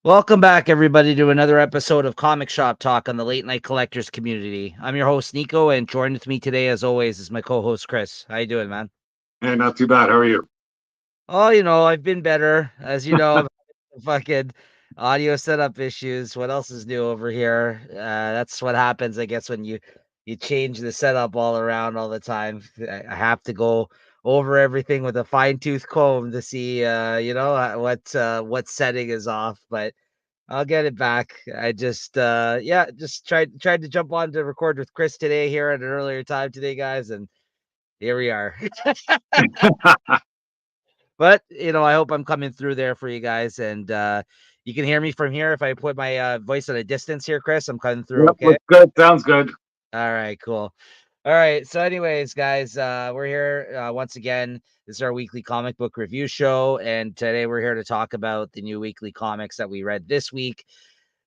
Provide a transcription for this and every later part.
Welcome back, everybody, to another episode of Comic Shop Talk on the Late Night Collectors community. I'm your host, Nico, and joined with me today, as always, is my co-host, Chris. How you doing, man? Hey, not too bad. How are you? Oh, I've been better. As you know, I've had some fucking audio setup issues. What else is new over here? That's what happens, I guess, when you change the setup all around all the time. I have to go over everything with a fine-tooth comb to see, what setting is off, but I'll get it back. I just just tried to jump on to record with Chris today here at an earlier time today, guys, and here we are. But I hope I'm coming through there for you guys, and you can hear me from here if I put my voice at a distance here, Chris. I'm coming through Yep, okay. looks good. Sounds good. All right, cool. All right. So, anyways, guys, we're here once again. This is our weekly comic book review show, and today we're here to talk about the new weekly comics that we read this week.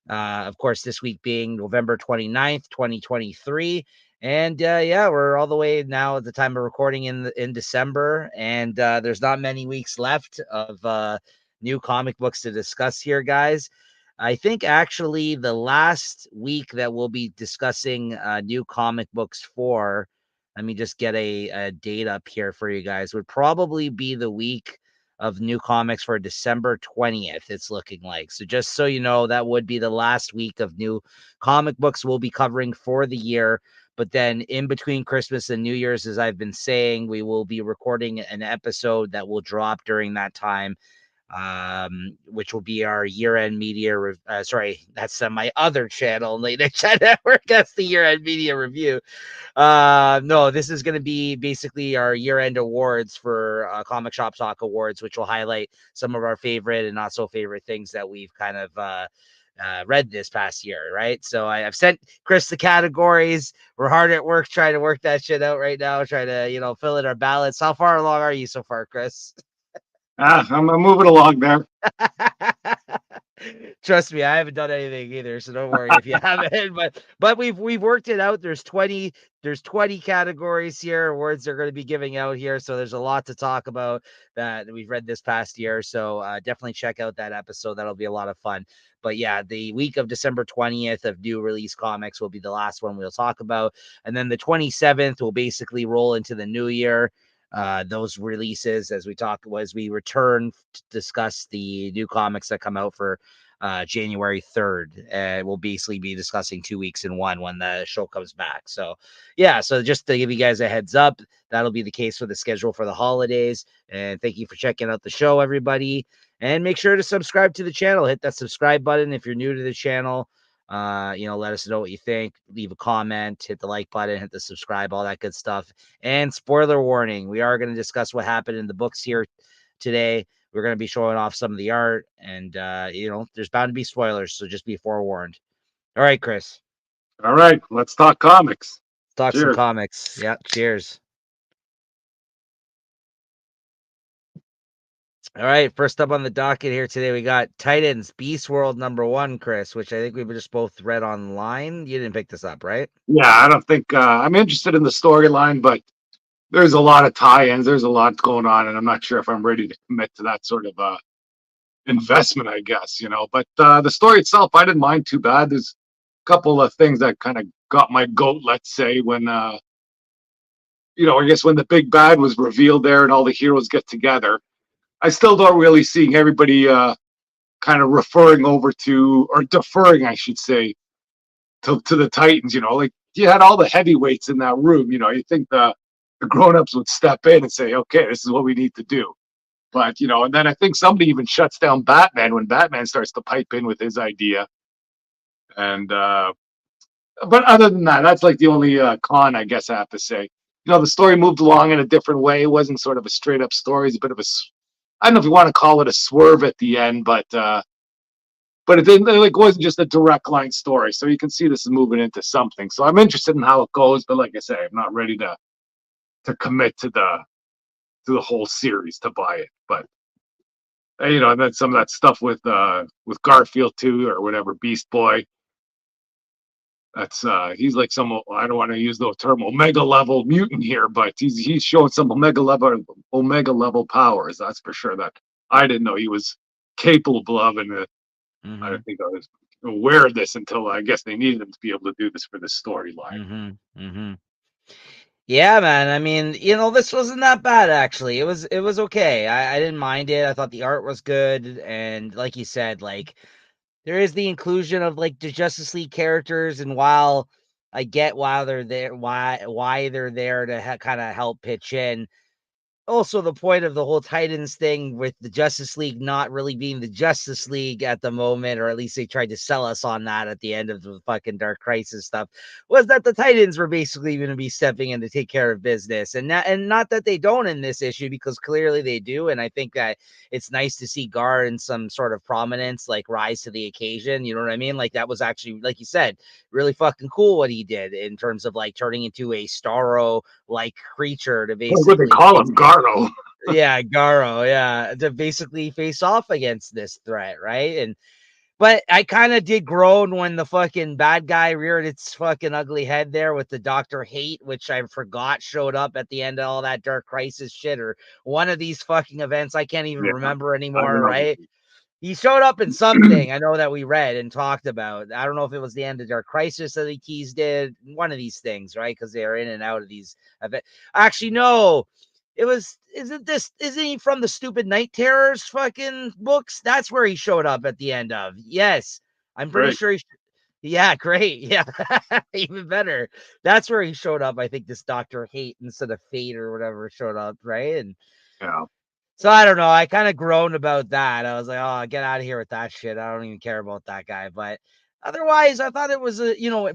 Of course, this week being November 29th, 2023. And yeah, we're all the way now at the time of recording in December, and there's not many weeks left of new comic books to discuss here, guys. I think actually the last week that we'll be discussing new comic books for, let me just get a date up here for you guys, would probably be the week of new comics for December 20th, it's looking like. So just so you know, that would be the last week of new comic books we'll be covering for the year. But then in between Christmas and New Year's, as I've been saying, we will be recording an episode that will drop during that time, which will be our year-end media. Sorry, that's my other channel, Late Night Chat Network. That's the year-end media review. No, this is going to be basically our year-end awards for Comic Shop Talk Awards, which will highlight some of our favorite and not so favorite things that we've kind of read this past year, right? So I've sent Chris the categories. We're hard at work trying to work that shit out right now, trying to fill in our ballots. How far along are you so far, Chris? I'm moving along there. Trust me, I haven't done anything either, so don't worry if you haven't. But we've worked it out. There's 20 categories here, awards they're going to be giving out here. So there's a lot to talk about that we've read this past year. So definitely check out that episode. That'll be a lot of fun. But yeah, the week of December 20th of new release comics will be the last one we'll talk about. And then the 27th will basically roll into the new year, those releases as we return to discuss the new comics that come out for January 3rd. We'll basically be discussing 2 weeks in one when the show comes back. So yeah, so just to give you guys a heads up, that'll be the case for the schedule for the holidays. And thank you for checking out the show, everybody. And make sure to subscribe to the channel. Hit that subscribe button if you're new to the channel. Let us know what you think. Leave a comment, hit the like button, hit the subscribe, all that good stuff. And spoiler warning, we are going to discuss what happened in the books here today. We're going to be showing off some of the art, and there's bound to be spoilers, so just be forewarned. All right, Chris, All right, let's talk comics. let's talk some Cheers. comics. Yeah, cheers. All right, first up on the docket here today, we got Titans Beast World #1, Chris, which I think we just both read online. You didn't pick this up, right? Yeah, I don't think I'm interested in the storyline, but there's a lot of tie-ins. There's a lot going on, and I'm not sure if I'm ready to commit to that sort of investment. I guess but the story itself, I didn't mind too bad. There's a couple of things that kind of got my goat. Let's say when I guess when the big bad was revealed there, and all the heroes get together. I still don't really see everybody kind of referring over to, or deferring, I should say, to the Titans. Like you had all the heavyweights in that room. You think the grown-ups would step in and say, okay, this is what we need to do. But and then I think somebody even shuts down Batman when Batman starts to pipe in with his idea. And but other than that, that's like the only con, I guess I have to say. The story moved along in a different way. It wasn't sort of a straight up story. It's a bit of a, I don't know if you want to call it a swerve at the end, but it didn't, like, wasn't just a direct line story. So you can see this is moving into something. So I'm interested in how it goes, but like I say, I'm not ready to commit to the whole series to buy it. But and then some of that stuff with Garfield too, or whatever, Beast Boy. That's he's like some, I don't want to use the term omega level mutant here, but he's showing some omega level powers. That's for sure that I didn't know he was capable of in I don't Mhm. think I was aware of this until I guess they needed them to be able to do this for this storyline. Mhm. Mhm. Yeah, man. I mean, this wasn't that bad actually. It was okay. I didn't mind it. I thought the art was good, and like you said, like there is the inclusion of like the Justice League characters, and while I get why they're there, why they're there to kind of help pitch in, also the point of the whole Titans thing with the Justice League not really being the Justice League at the moment, or at least they tried to sell us on that at the end of the fucking Dark Crisis stuff, was that the Titans were basically going to be stepping in to take care of business, and not that they don't in this issue, because clearly they do, and I think that it's nice to see Gar in some sort of prominence, like rise to the occasion. You know what I mean? Like that was actually, like you said, really fucking cool what he did in terms of like turning into a Starro like creature to What would they basically call him? Gardo. yeah, Garo, yeah, to basically face off against this threat, right? And but I kind of did groan when the fucking bad guy reared its fucking ugly head there with the Doctor Hate, which I forgot showed up at the end of all that Dark Crisis shit, or one of these fucking events I can't even Yeah, remember I don't anymore, know. right? He showed up in something I know that we read and talked about. I don't know if it was the end of Dark Crisis that he teased it, one of these things, right? Because they are in and out of these events. Actually, no, it was. Isn't he from the stupid Night Terrors fucking books? That's where he showed up at the end of. Yes, I'm pretty Great. sure yeah, great. Yeah, even better. That's where he showed up. I think this Doctor Hate instead of Fate or whatever showed up, right? And Yeah. so I don't know. I kind of groaned about that. I was like, "Oh, get out of here with that shit. I don't even care about that guy." But otherwise, I thought it was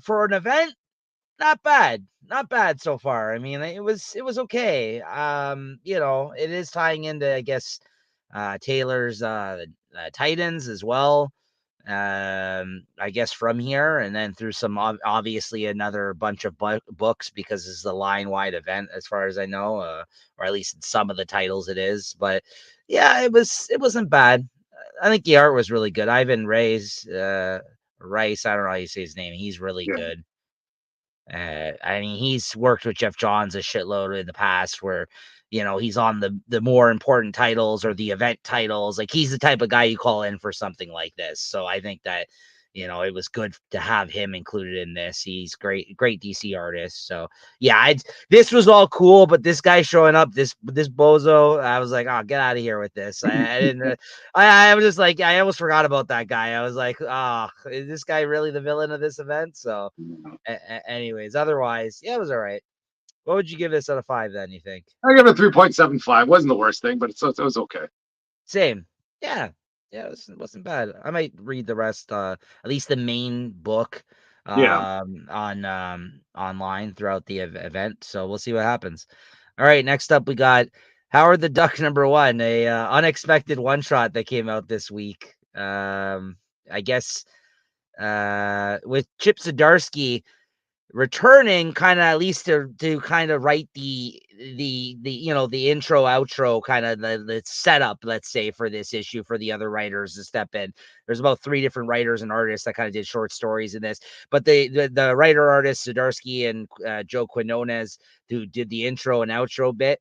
for an event, not bad. Not bad so far. I mean, it was okay. It is tying into, I guess, Taylor's Titans as well. I guess from here, and then through some obviously another bunch of books, because this is a line wide event as far as I know, or at least in some of the titles it is. But yeah, it wasn't bad. I think the art was really good. Ivan Rice, I don't know how you say his name. He's really Yeah. good. I mean, he's worked with Jeff Johns a shitload in the past, where he's on the more important titles or the event titles. Like he's the type of guy you call in for something like this. So I think that it was good to have him included in this. He's great, great DC artist. So yeah, this was all cool, but this guy showing up, this bozo, I was like, oh, get out of here with this. I didn't. I was just like, I almost forgot about that guy. I was like, oh, is this guy really the villain of this event? So anyways, otherwise, yeah, it was all right. What would you give this out of 5 then, you think? I give it 3.75. Wasn't the worst thing, but it was okay. Same. Yeah. Yeah, it wasn't bad. I might read the rest, at least the main book, Yeah. on online throughout the event. So we'll see what happens. All right, next up we got Howard the Duck #1, a unexpected one shot that came out this week. I guess with Chip Zdarsky returning, kind of at least to kind of write the intro outro, kind of the setup, let's say, for this issue, for the other writers to step in. There's about 3 different writers and artists that kind of did short stories in this, but the writer artist Zdarsky and Joe Quinones, who did the intro and outro bit,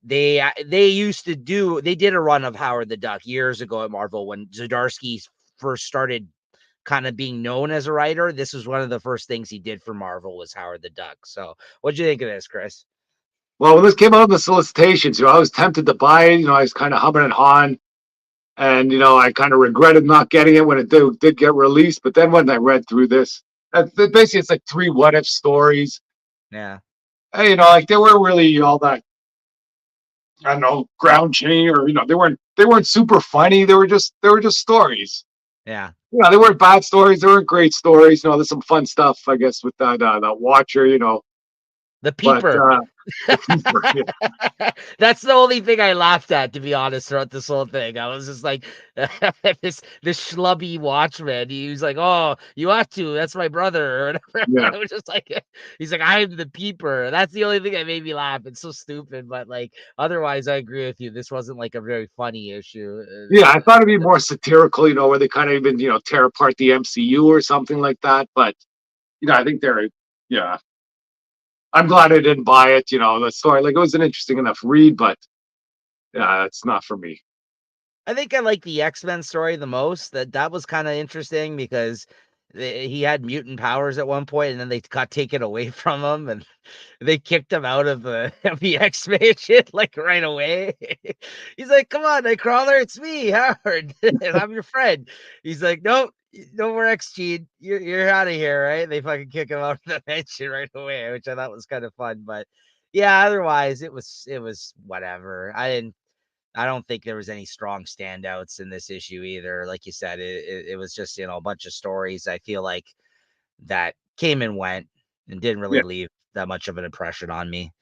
they did a run of Howard the Duck years ago at Marvel when Zdarsky first started kind of being known as a writer. This was one of the first things he did for Marvel, was Howard the Duck. So what'd you think of this, Chris? Well, when this came out in the solicitations, I was tempted to buy it. I was kind of humming and hawing. And, I kind of regretted not getting it when it did get released. But then when I read through this, basically it's like 3 what if stories. Yeah. And, like they weren't really all that, I don't know, ground chain, or, they weren't super funny. They were just stories. Yeah. They weren't bad stories. They weren't great stories. There's some fun stuff, I guess, with that Watcher, The but Peeper. the Peeper, yeah, That's the only thing I laughed at, to be honest, throughout this whole thing. I was just like, this schlubby watchman. He was like, "Oh, you have to. That's my brother," or whatever. yeah. I was just like, he's like, "I'm the Peeper." That's the only thing that made me laugh. It's so stupid, but like, otherwise, I agree with you. This wasn't like a very funny issue. Yeah, I thought it'd be more satirical, where they kind of even, tear apart the MCU or something like that. But, I think yeah, I'm glad I didn't buy it. The story, like, it was an interesting enough read, but yeah, it's not for me. I think I like the X-Men story the most. That was kind of interesting because he had mutant powers at one point, and then they got taken away from him, and they kicked him out of the of the X-Mansion like right away. He's like, "Come on, Nightcrawler, it's me, Howard, and I'm your friend." He's like, "Nope, no more X-Gene. You're out of here, right?" They fucking kick him out of the mansion right away, which I thought was kind of fun. But yeah, otherwise it was whatever. I don't think there was any strong standouts in this issue either. Like you said, it was just a bunch of stories. I feel like that came and went and didn't Yeah, really leave that much of an impression on me.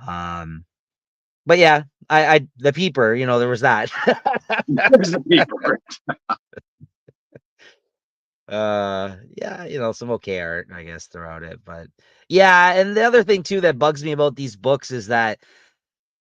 Um, but yeah, I the Peeper, there was that. there's the Peeper. Yeah, some okay art, I guess, throughout it. But yeah, and the other thing too that bugs me about these books is that,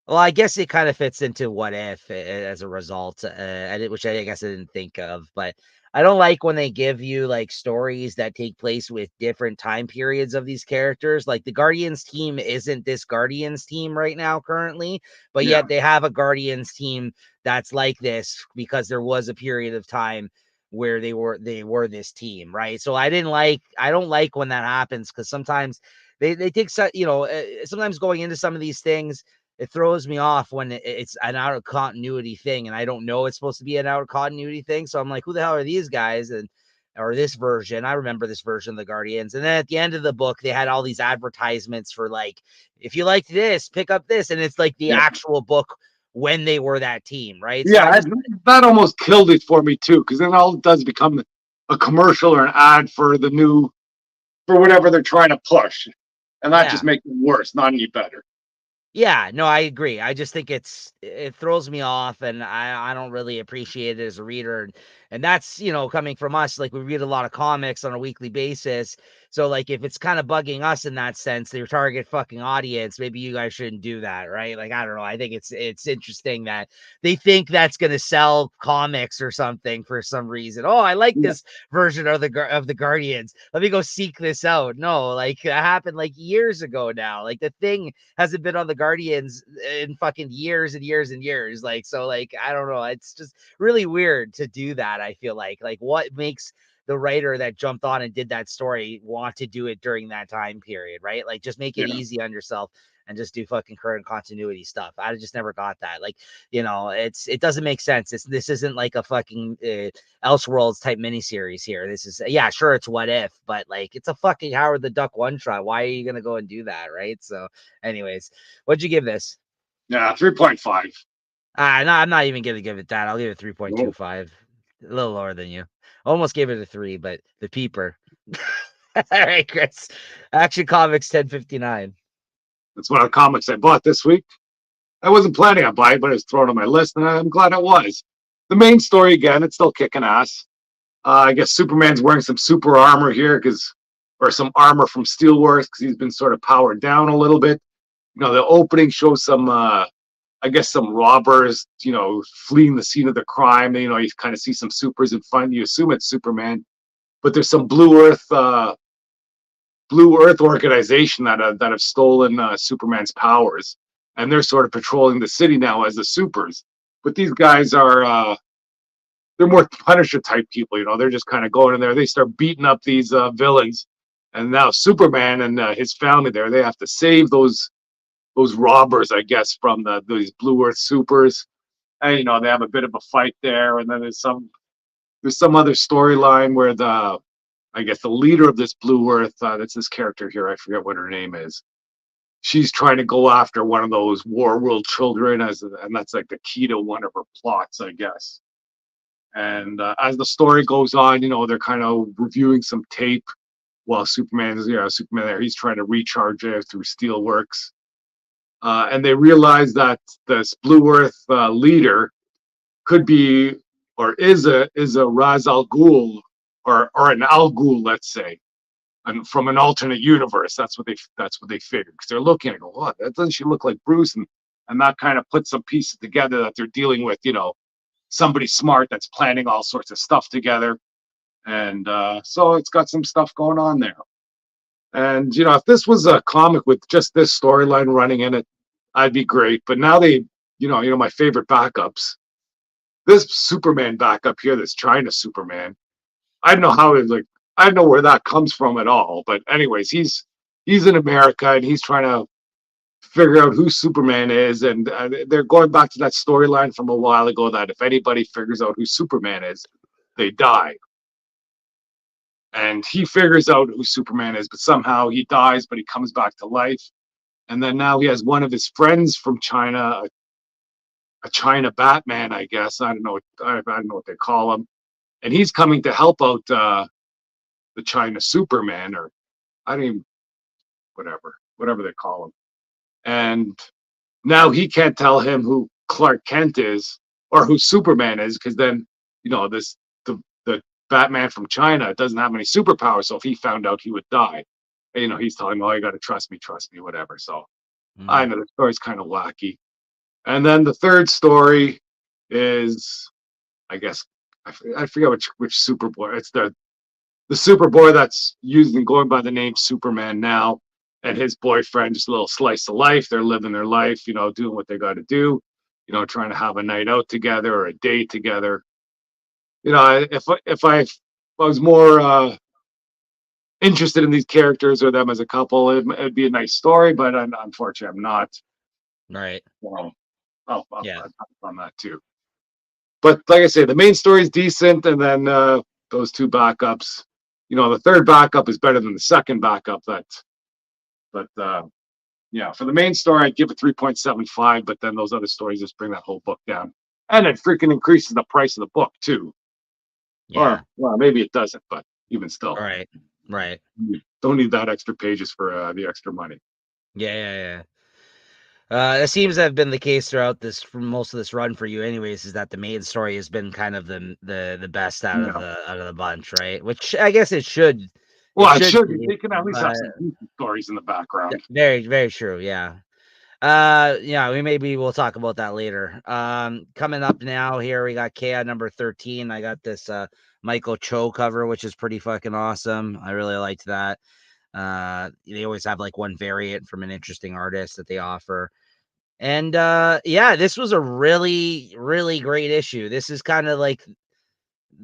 well, I guess it kind of fits into What If as a result, which I guess I didn't think of, but I don't like when they give you like stories that take place with different time periods of these characters. Like the Guardians team isn't this Guardians team right now currently, but Yeah, yet they have a Guardians team that's like this because there was a period of time where they were this team, right? So I don't like when that happens because sometimes they take sometimes going into some of these things it throws me off when it's an out of continuity thing and I don't know it's supposed to be an out of continuity thing. So I'm like, who the hell are these guys? And or this version. I remember this version of the Guardians. And then at the end of the book, they had all these advertisements for like, if you liked this, pick up this. And it's like the yeah, actual book when they were that team, right? So yeah. I just That almost killed it for me too, because then all it does become a commercial or an ad for the new for whatever they're trying to push, and that just yeah. makes it worse, not any better. Yeah, no, I agree. I just think it throws me off and I don't really appreciate it as a reader. And that's, coming from us, like we read a lot of comics on a weekly basis. So like if it's kind of bugging us in that sense, your target fucking audience, maybe you guys shouldn't do that, right? Like I don't know. I think it's interesting that they think that's going to sell comics or something for some reason. Oh, I like Yeah, this version of the Guardians. Let me go seek this out. No, like that happened like years ago now. Like the thing hasn't been on the Guardians in fucking years and years and years. Like, so like, I don't know. It's just really weird to do that. I feel like what makes the writer that jumped on and did that story want to do it during that time period, right? Like just make it yeah, easy on yourself and just do fucking current continuity stuff. I just never got that. Like, it doesn't make sense. This isn't like a fucking Elseworlds type miniseries here. This is yeah, sure it's What If, but like it's a fucking Howard the Duck one shot. Why are you gonna go and do that, right? So anyways, what'd you give this? yeah. 3.5. No, I'm not even gonna give it that. I'll give it No, 3.25. A little lower than you. Almost gave it a 3, but the Peeper. All right, Chris. Action Comics 1059. that's one of the comics I bought this week. I wasn't planning on buying, but it was thrown on my list, and I'm glad it was. The main story again, it's still kicking ass. I guess Superman's wearing some super armor here, or some armor from Steelworks, because he's been sort of powered down a little bit. The opening shows some, I guess, some robbers, fleeing the scene of the crime. You kind of see some supers in front. You assume it's Superman, but there's some Blue Earth organization that have stolen Superman's powers, and they're sort of patrolling the city now as the supers. But these guys are they're more Punisher type people. They're just kind of going in there. They start beating up these villains, and now Superman and his family they have to save those robbers, I guess, from these Blue Earth supers. And they have a bit of a fight there, and then there's some other storyline where I guess the leader of this Blue Earth, that's this character here. I forget what her name is. She's trying to go after one of those War World children, and that's like the key to one of her plots, I guess. And as the story goes on, they're kind of reviewing some tape while Superman there. He's trying to recharge it through Steelworks, and they realize that this Blue Earth leader could be or is a Raz Al Ghul or an Al Ghul, let's say, and from an alternate universe. That's what they figured, because they're looking and go, what? That doesn't she look like Bruce? And that kind of puts some pieces together that they're dealing with, somebody smart that's planning all sorts of stuff together. And so it's got some stuff going on there. And if this was a comic with just this storyline running in it, I'd be great. But now my favorite backups. this Superman back up here, this China Superman, I don't know how it like I don't know where that comes from at all. But anyways, he's in America and he's trying to figure out who Superman is, and they're going back to that storyline from a while ago that if anybody figures out who Superman is, they die. And he figures out who Superman is, but somehow he dies, but he comes back to life. And then now he has one of his friends from China, a China Batman, I guess. I don't know. I don't know what they call him, and he's coming to help out the China Superman, or I don't even whatever they call him. And now he can't tell him who Clark Kent is or who Superman is, because then this the Batman from China doesn't have any superpowers. So if he found out, he would die. And, he's telling him, "Oh, you got to trust me, whatever." So I Mm. know the story's kind of wacky. And then the third story is, I guess, I forget which Superboy. It's the Superboy that's using going by the name Superman now, and his boyfriend, just a little slice of life. They're living their life, doing what they got to do, trying to have a night out together or a day together. If I was more interested in these characters or them as a couple, it'd be a nice story. But unfortunately, I'm not. Right. Well, I'll Yeah. touch on that too. But like I say, the main story is decent, and then those two backups. The third backup is better than the second backup. But yeah, for the main story, I'd give it 3.75. But then those other stories just bring that whole book down, and it freaking increases the price of the book too. Or Yeah. well, maybe it doesn't, but even still, Right. Right. you don't need that extra pages for the extra money. Yeah. Yeah. Yeah. It seems to have been the case throughout this for most of this run for you, anyways. Is that the main story has been kind of the best Yeah. out of the bunch, right? Which I guess it Well, it should should be. be, They can at least have but some decent stories in the background. very true, yeah. Yeah, maybe we'll talk about that later. Coming up now here we got KI number 13. I got this Michael Cho cover, which is pretty fucking awesome. I really liked that. They always have like one variant from an interesting artist that they offer. And yeah, this was a really great issue. This is kind of like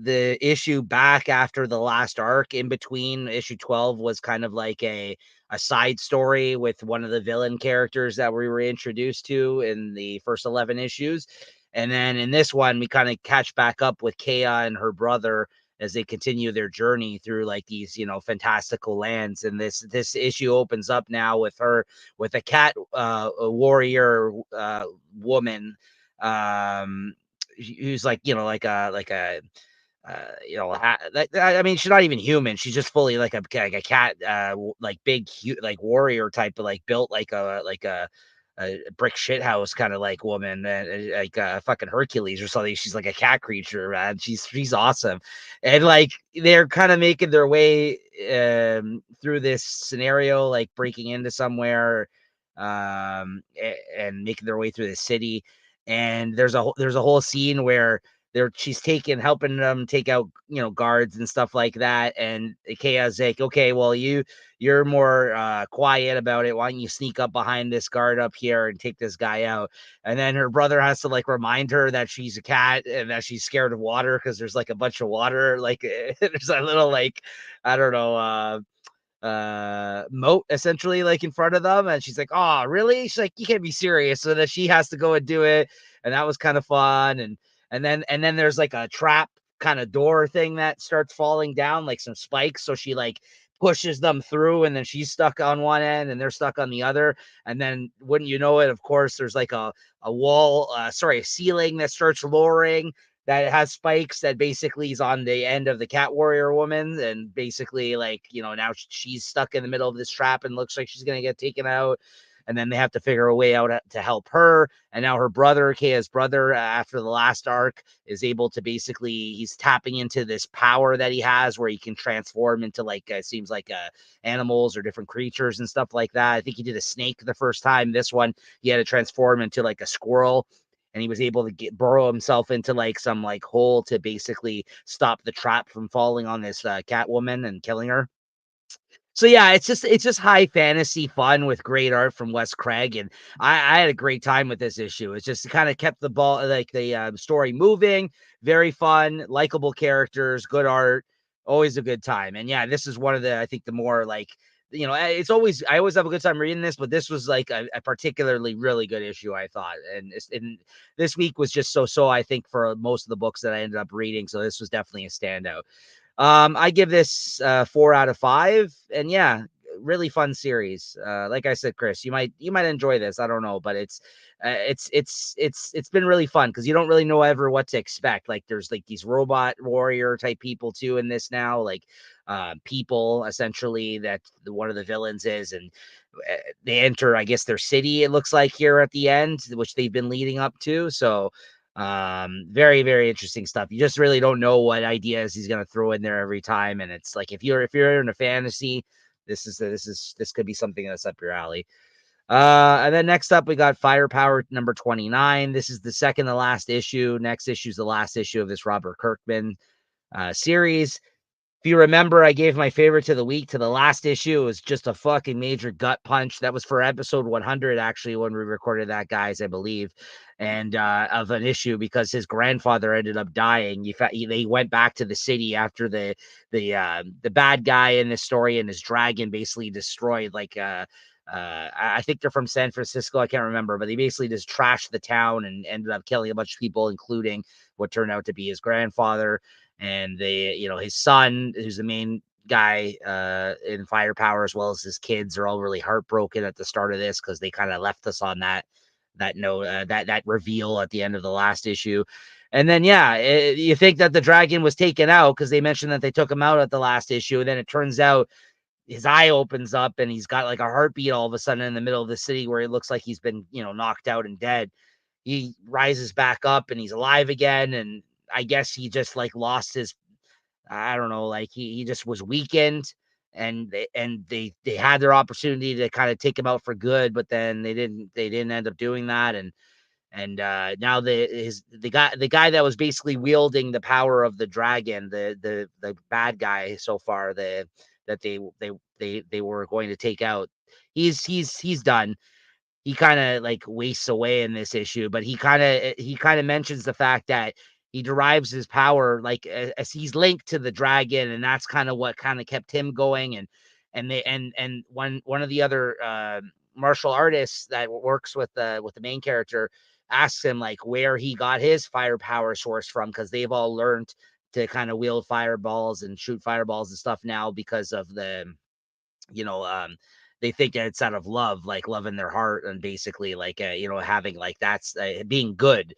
the issue back after the last arc. In between, issue 12 was kind of like a side story with one of the villain characters that we were introduced to in the first 11 issues. And then in this one, we kind of catch back up with Kea and her brother as they continue their journey through like these, fantastical lands. And this issue opens up now with her with a cat a warrior woman, um who's like, like a I mean, she's not even human. She's just fully like a cat, like big, like warrior type, of like built like a brick shit house kind of like woman, like fucking Hercules or something. She's like a cat creature, man. She's awesome, and like they're kind of making their way through this scenario, like breaking into somewhere, and making their way through the city. And there's a whole scene where she's helping them take out, guards and stuff like that. And Ikea's like, okay, well, you're more quiet about it. Why don't you sneak up behind this guard up here and take this guy out? And then her brother has to like remind her that she's a cat and that she's scared of water because there's like a bunch of water. Like there's a little like, I don't know, moat essentially like in front of them, and she's like, oh really? She's like, you can't be serious. So that she has to go and do it, and that was kind of fun. And then there's like a trap kind of door thing that starts falling down, like some spikes, so she like pushes them through, and then she's stuck on one end and they're stuck on the other. And then wouldn't you know it, of course, there's like a wall, a ceiling that starts lowering, that has spikes, that basically is on the end of the cat warrior woman. And basically, like, now she's stuck in the middle of this trap and looks like she's going to get taken out. And then they have to figure a way out to help her. And now her brother, Kaya's brother, after the last arc, is able to basically, he's tapping into this power that he has where he can transform into like, seems like animals or different creatures and stuff like that. I think he did a snake the first time. This one, he had to transform into like a squirrel, and he was able to burrow himself into like some like hole to basically stop the trap from falling on this Catwoman and killing her. So yeah, it's just high fantasy fun with great art from Wes Craig, and I had a great time with this issue. It's just kind of kept the ball like the story moving, very fun, likable characters, good art, always a good time. And yeah, this is one of the I think the more like it's always I always have a good time reading this, but this was like a particularly really good issue I thought, and this week was just so I think for most of the books that I ended up reading, so this was definitely a standout. I give this 4 out of 5, and yeah, really fun series. Like I said, Chris, you might enjoy this. I don't know, but it's been really fun because you don't really know ever what to expect. Like there's like these robot warrior type people too in this now, like people essentially that one of the villains is, and they enter, I guess, their city. It looks like here at the end, which they've been leading up to. So very very interesting stuff. You just really don't know what ideas he's going to throw in there every time, and it's like if you're in a fantasy, this could be something that's up your alley. And then next up we got Firepower number 29. This is the second to last issue. Next issue is the last issue of this Robert Kirkman series. If you remember, I gave my favorite to the week to the last issue. It was just a fucking major gut punch. That was for episode 100, actually, when we recorded that, guys, I believe, and of an issue because his grandfather ended up dying. They went back to the city after the bad guy in this story and his dragon basically destroyed like I think they're from San Francisco. I can't remember, but they basically just trashed the town and ended up killing a bunch of people, including what turned out to be his grandfather. And his son, who's the main guy in Firepower, as well as his kids, are all really heartbroken at the start of this because they kind of left us on that note, that reveal at the end of the last issue. And then yeah, you think that the dragon was taken out because they mentioned that they took him out at the last issue, and then it turns out his eye opens up and he's got like a heartbeat all of a sudden in the middle of the city where it looks like he's been knocked out and dead. He rises back up and he's alive again, and I guess he just like lost his, I don't know, like he just was weakened, and they had their opportunity to kind of take him out for good, but then they didn't end up doing that. And now the guy that was basically wielding the power of the dragon, the bad guy so far, that they were going to take out, he's done. He kind of like wastes away in this issue, but he kind of mentions the fact that he derives his power like as he's linked to the dragon, and that's kind of what kind of kept him going. And one of the other martial artists that works with the main character asks him like where he got his firepower source from, because they've all learned to kind of wield fireballs and shoot fireballs and stuff now because of you know, um, they think that it's out of love, like love in their heart, and basically like having like that's being good.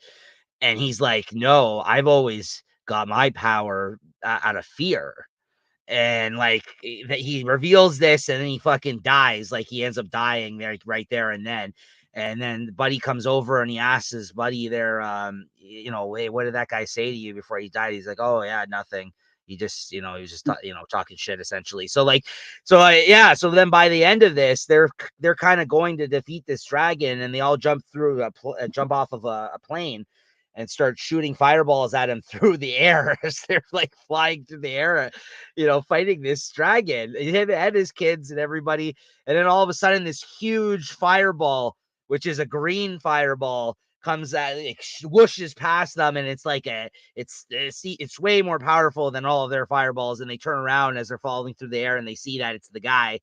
And he's like, no, I've always got my power out of fear. And like that he reveals this, and then he fucking dies. Like he ends up dying there right there and then. And then Buddy comes over and he asks his buddy there, hey, what did that guy say to you before he died? He's like, oh yeah, nothing. He was just talking shit essentially. So like, yeah. So then by the end of this, they're kind of going to defeat this dragon, and they all jump off of a plane and start shooting fireballs at him through the air as they're like flying through the air, fighting this dragon, him and his kids and everybody. And then all of a sudden, this huge fireball, which is a green fireball, comes at it whooshes past them, and it's like it's way more powerful than all of their fireballs. And they turn around as they're falling through the air, and they see that it's the guy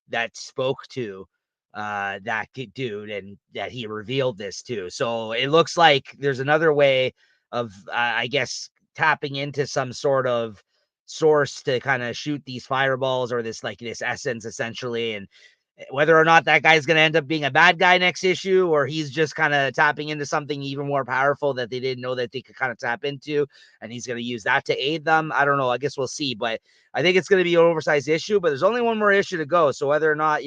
that spoke to that dude, and that he revealed this to. So it looks like there's another way of I guess tapping into some sort of source to kind of shoot these fireballs, or this essence essentially. And whether or not that guy's going to end up being a bad guy next issue, or he's just kind of tapping into something even more powerful that they didn't know that they could kind of tap into, and he's going to use that to aid them. I don't know. I guess we'll see. But I think it's going to be an oversized issue, but there's only one more issue to go. So whether or not,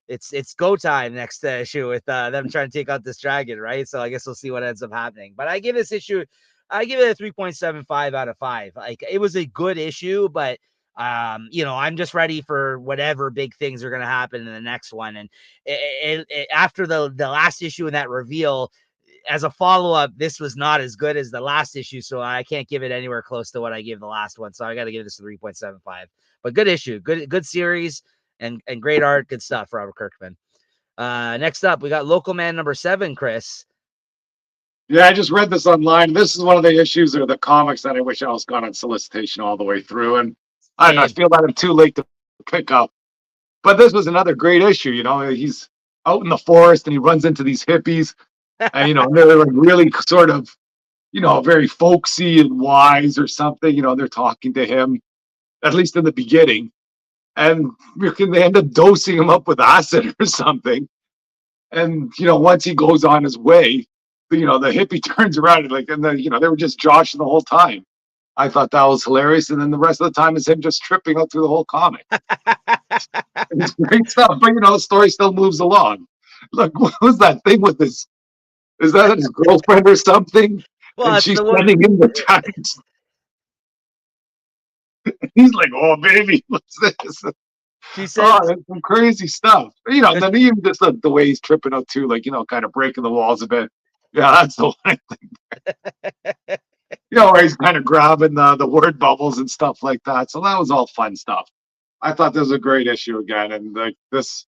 it's go time next issue with them trying to take out this dragon, right? So I guess we'll see what ends up happening. But I give it a 3.75 out of 5. Like it was a good issue, but I'm just ready for whatever big things are going to happen in the next one. And after the last issue and that reveal, as a follow-up, this was not as good as the last issue, so I can't give it anywhere close to what I gave the last one. So I got to give this a 3.75. But good issue, good series, and great art, good stuff, Robert Kirkman. Next up, we got Local Man number 7, Chris. Yeah, I just read this online. This is one of the issues or the comics that I wish I was gone on solicitation all the way through. And I don't know, I Same. feel that I'm too late to pick up. But this was another great issue. He's out in the forest and he runs into these hippies, and they're like really sort of very folksy and wise or something. They're talking to him at least in the beginning, and they end up dosing him up with acid or something. And once he goes on his way, the hippie turns around and they were just joshing the whole time. I thought that was hilarious, and then the rest of the time is him just tripping out through the whole comic. It's great stuff, but the story still moves along. Look, what was that thing with this? Is that his girlfriend or something? Well, And it's she's the one. sending him the text. He's like, "Oh, baby, what's this?" She Oh, sends. that's some crazy stuff. Then even just the way he's tripping out too, like kind of breaking the walls a bit. Yeah, that's the one. Where he's kind of grabbing the word bubbles and stuff like that. So that was all fun stuff. I thought this was a great issue again, and like this,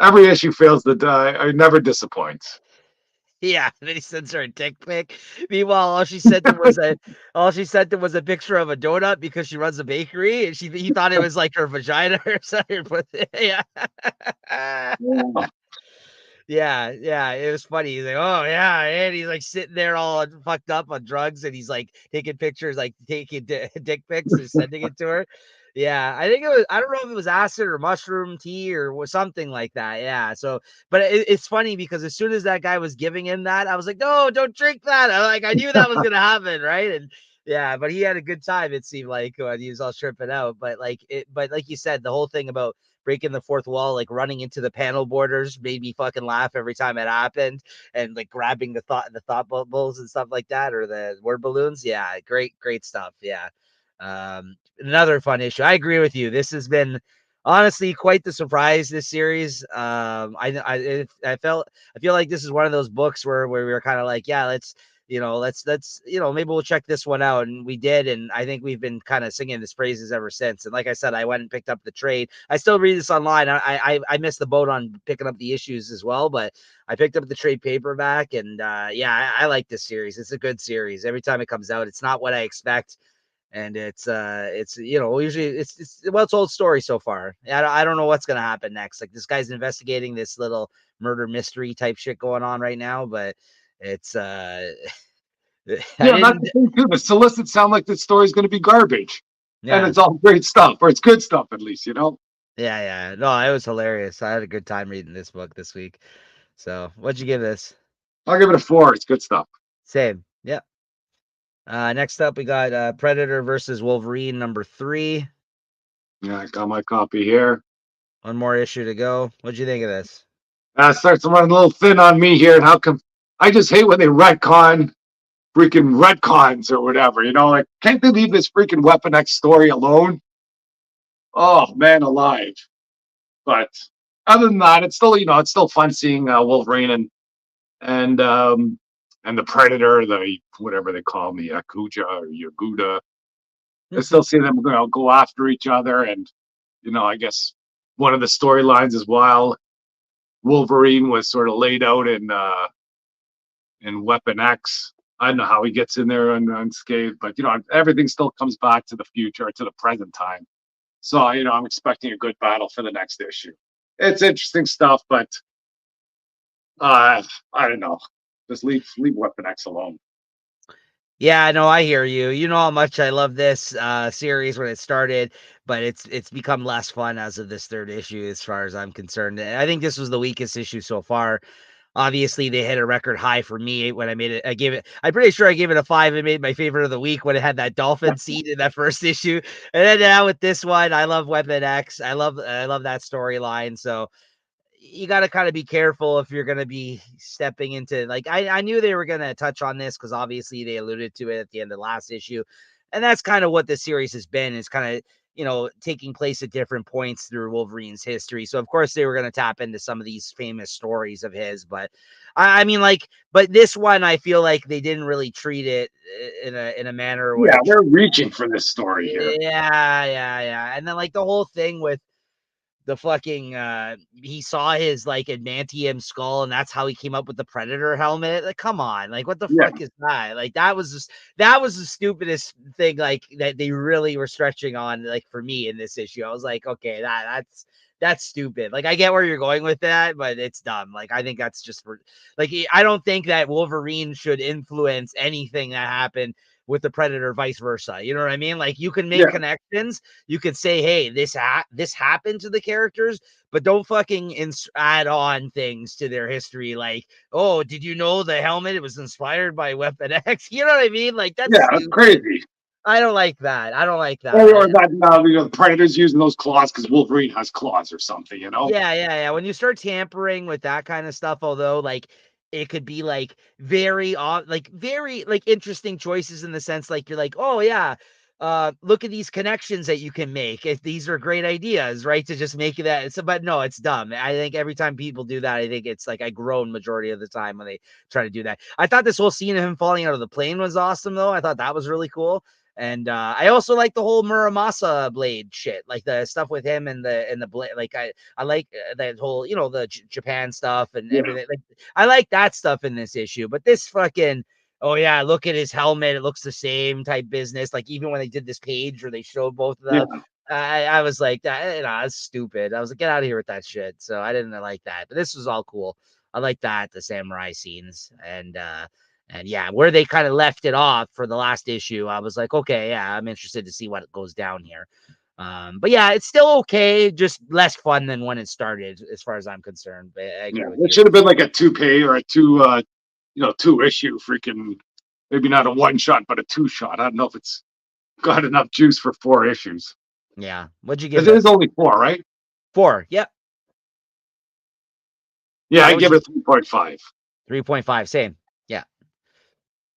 every issue fails to die. It never disappoints. Yeah, and then he sends her a dick pic. Meanwhile, all she sent him was a picture of a donut because she runs a bakery, and he thought it was like her vagina or something. But yeah. Yeah. Yeah, it was funny. He's like, "Oh yeah," and he's like sitting there all fucked up on drugs, and he's like taking pictures, like taking dick pics and sending it to her. Yeah, I think it was. I don't know if it was acid or mushroom tea or something like that. Yeah. So, but it's funny because as soon as that guy was giving him that, I was like, "No, don't drink that." I knew that was gonna happen, right? And yeah, but he had a good time. It seemed like when he was all tripping out. But like you said, the whole thing about breaking the fourth wall, like running into the panel borders, made me fucking laugh every time it happened, and like grabbing the thought bubbles and stuff like that, or the word balloons. Yeah, great stuff. Yeah. Another fun issue. I agree with you. This has been honestly quite the surprise, this series. I feel like this is one of those books where we were kind of like, yeah, let's maybe we'll check this one out, and we did, and I think we've been kind of singing its praises ever since. And like I said, I went and picked up the trade. I still read this online. I missed the boat on picking up the issues as well, but I picked up the trade paperback, and yeah, I like this series. It's a good series. Every time it comes out, it's not what I expect, and it's usually it's told story so far. I don't know what's gonna happen next. Like, this guy's investigating this little murder mystery type shit going on right now, but it's I Yeah, that's didn't. the thing too. The solicits sound like the story's going to be garbage, and Yeah, it's all great stuff, or it's good stuff at least. yeah. No, it was hilarious. I had a good time reading this book this week. So, what'd you give this? I'll give it a 4. It's good stuff. Same. Yeah. Next up, we got Predator versus Wolverine number 3. Yeah, I got my copy here. One more issue to go. What'd you think of this? It starts running a little thin on me here, and how come I just hate when they retcon freaking retcons or whatever. Like, can't they leave this freaking Weapon X story alone? Oh man, alive! But other than that, it's still fun seeing Wolverine and and the Predator, the whatever they call me, Yakuja or Yaguda. I still see them go after each other, and I guess one of the storylines as well. Wolverine was sort of laid out in Weapon X. I don't know how he gets in there unscathed, but everything still comes back to the future, to the present time. So I'm expecting a good battle for the next issue. It's interesting stuff, but I don't know. Just leave Weapon X alone. Yeah, no, I hear you. You know how much I love this series when it started, but it's become less fun as of this third issue, as far as I'm concerned. I think this was the weakest issue so far. Obviously, they hit a record high for me when I made it. I'm pretty sure I gave it a 5 and made my favorite of the week when it had that dolphin scene in that first issue. And then now with this one, I love Weapon X. I love that storyline. So you got to kind of be careful if you're going to be stepping into, like, I knew they were going to touch on this because obviously they alluded to it at the end of the last issue. And that's kind of what the series has been. It's kind of taking place at different points through Wolverine's history. So of course they were going to tap into some of these famous stories of his, but I mean, like, but this one I feel like they didn't really treat it in a manner Yeah, which, they're reaching for this story here. yeah, and then like the whole thing with the fucking he saw his like adamantium skull and that's how he came up with the Predator helmet. Like, come on, like what the Yeah, fuck is that? Like that was the stupidest thing like that they really were stretching on, like for me in this issue. I was like, okay, that's stupid. Like I get where you're going with that, but it's dumb. Like I think that's just for like I don't think that Wolverine should influence anything that happened with the Predator, vice versa. You know what I mean? Like you can make yeah, connections. You could say, "Hey, this happened to the characters," but don't fucking add on things to their history. Like, "Oh, did you know the helmet? It was inspired by Weapon X." You know what I mean? Like that's yeah, that's stupid. crazy. I don't like that. I don't like that. Or that the Predators using those claws because Wolverine has claws or something, you know? Yeah. When you start tampering with that kind of stuff, although like it could be like very like interesting choices in the sense like you're like, oh yeah, look at these connections that you can make. If these are great ideas, right? To just make that. So, but no, it's dumb. I think every time people do that, I think it's like I groan majority of the time when they try to do that. I thought this whole scene of him falling out of the plane was awesome though. I thought that was really cool. And I also like the whole Muramasa blade shit, like the stuff with him and the blade. Like I like that whole, the Japan stuff and Yeah, everything. Like I like that stuff in this issue, but this fucking, oh yeah, look at his helmet. It looks the same type business. Like even when they did this page where they showed both of them, yeah, I was like, that's stupid. I was like, get out of here with that shit. So I didn't like that, but this was all cool. I like that, the samurai scenes and yeah, where they kind of left it off for the last issue, I was like, okay, yeah, I'm interested to see what goes down here. But yeah, it's still okay, just less fun than when it started, as far as I'm concerned. But I yeah. agree with It you. should have been like a two-pay or a two issue freaking, maybe not a one shot, but a two shot. I don't know if it's got enough juice for four issues. Yeah. What'd you give It it? is only four, right? 4. Yep. Yeah, I What would give you? it a 3.5. 3.5. Same. Yeah.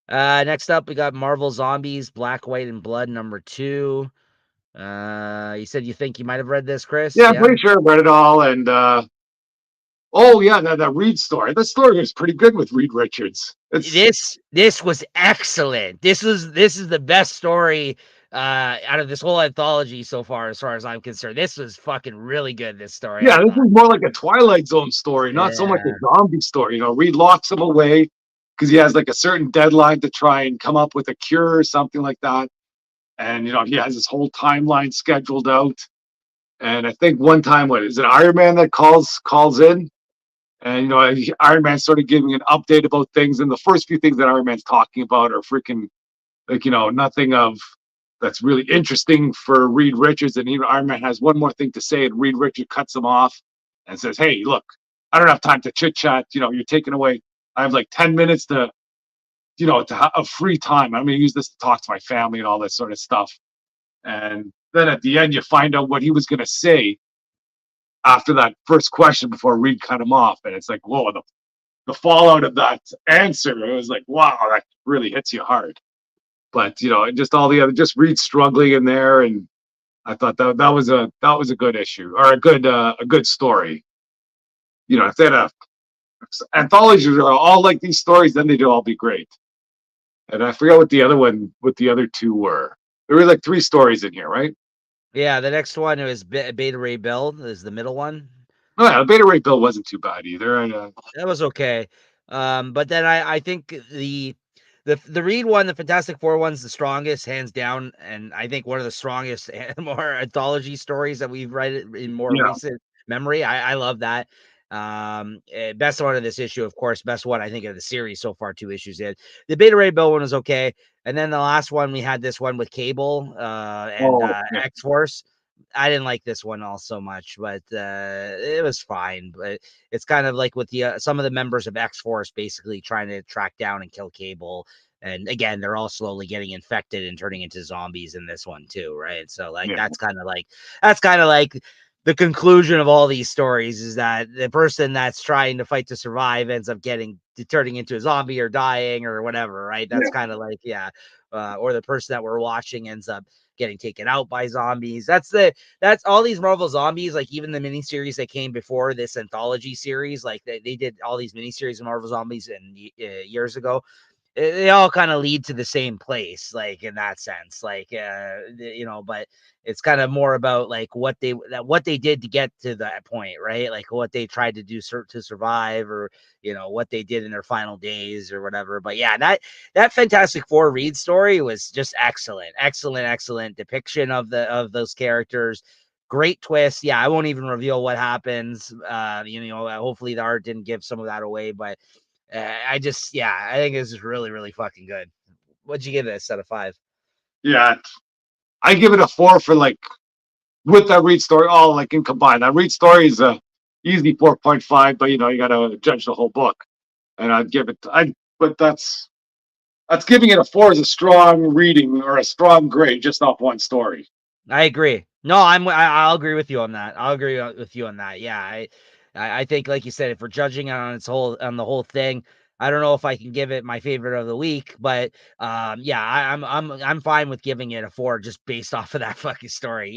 Next up, we got Marvel Zombies, Black, White, and Blood, number 2. You said you think you might have read this, Chris? Yeah, I'm Yeah. pretty sure I read it all. And oh yeah, that Reed story. That story is pretty good with Reed Richards. It's This was excellent. This is the best story out of this whole anthology so far as I'm concerned. This was fucking really good, this story, Yeah, I this thought. is more like a Twilight Zone story, not so much a Yeah. zombie story. Reed locks him away because he has like a certain deadline to try and come up with a cure or something like that. And he has this whole timeline scheduled out. And I think one time, what is it, Iron Man that calls in, and Iron Man's sort of giving an update about things, and the first few things that Iron Man's talking about are freaking like nothing of that's really interesting for Reed Richards. And even Iron Man has one more thing to say, and Reed Richards cuts him off and says, "Hey, look, I don't have time to chit chat. You're taking away. I have like 10 minutes to of free time. I'm going to use this to talk to my family and all this sort of stuff." And then at the end, you find out what he was going to say after that first question before Reed cut him off, and it's like, whoa, the fallout of that answer. It was like, wow, that really hits you hard. But just all the other, just Reed struggling in there, and I thought that was a good issue or a good story. If they had anthologies are all like these stories, then they'd all be great. And I forget what the other two were. There were like three stories in here, right? Yeah, the next one was Beta Ray Bill is the middle one. Oh yeah, the Beta Ray Bill wasn't too bad either. And That was okay. But then I think the Reed one, the Fantastic Four one's the strongest, hands down, and I think one of the strongest and more anthology stories that we've read in more yeah, recent memory. I love that. Best one of this issue, of course, best one I think of the series so far. 2 issues in. The Beta Ray Bill one was okay, and then the last one we had this one with Cable and oh yeah, X Force. I didn't like this one all so much, but it was fine. But it's kind of like with the some of the members of X Force basically trying to track down and kill Cable. And again, they're all slowly getting infected and turning into zombies in this one too, right? So like yeah, that's kind of like the conclusion of all these stories is that the person that's trying to fight to survive ends up turning into a zombie or dying or whatever, right? That's yeah. kind of like, yeah. or the person that we're watching ends up getting taken out by zombies. That's all these Marvel zombies, like even the miniseries that came before this anthology series, like they did all these miniseries of Marvel zombies years ago. They all kind of lead to the same place, like in that sense, like but it's kind of more about like what they did to get to that point, right? Like what they tried to do to survive, or what they did in their final days or whatever. But yeah, that Fantastic Four Reed story was just excellent, excellent, excellent depiction of those characters. Great twist. Yeah, I won't even reveal what happens. Hopefully the art didn't give some of that away, but I think this is really, really fucking good. What'd you give this out of 5? Yeah, I give it a 4 for like with that Reed story, all like in combined. That Reed story is a easy 4.5, but you got to judge the whole book. And I'd give it, but that's giving it a 4 is a strong reading or a strong grade just off one story. I agree. No, I'll agree with you on that. I'll agree with you on that. Yeah, I think, like you said, if we're judging on the whole thing, I don't know if I can give it my favorite of the week, but yeah, I'm fine with giving it a 4 just based off of that fucking story.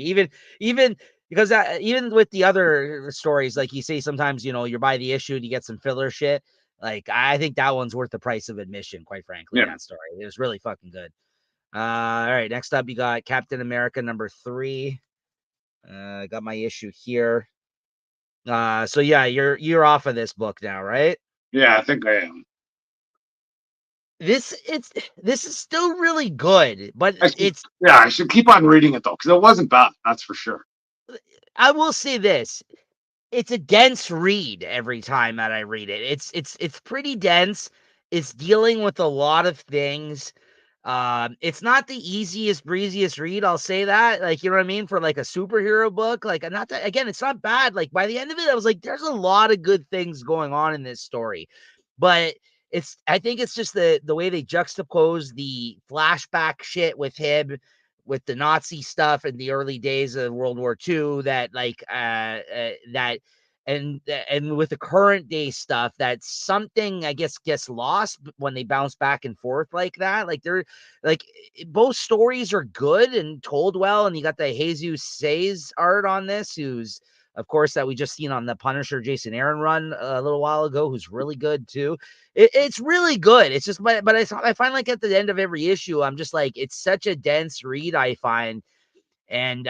Even because even with the other stories, like you say, sometimes you buy the issue and you get some filler shit. Like I think that one's worth the price of admission. Quite frankly, Yeah, that story it was really fucking good. All right, next up you got Captain America #3. I got my issue here. So yeah, you're off of this book now, right? yeah, I think I am. This is still really good, but I should, yeah, I should keep on reading it though because it wasn't bad. That's for sure. I will say this. It's a dense read every time that I read it. It's pretty dense. It's dealing with a lot of things. It's not the easiest, breeziest read. I'll say that. Like, you know what I mean? For like a superhero book, like not that again, it's not bad. Like by the end of it, I was like, there's a lot of good things going on in this story. But I think it's just the way they juxtapose the flashback shit with him with the Nazi stuff in the early days of World War II that that and with the current day stuff that something I guess gets lost when they bounce back and forth like that. Like they're like both stories are good and told well, and you got the Jesus Says art on this, who's of course that we just seen on the Punisher Jason Aaron run a little while ago, who's really good too. It's really good. It's just but I find like at the end of every issue, I'm just like it's such a dense read. I find and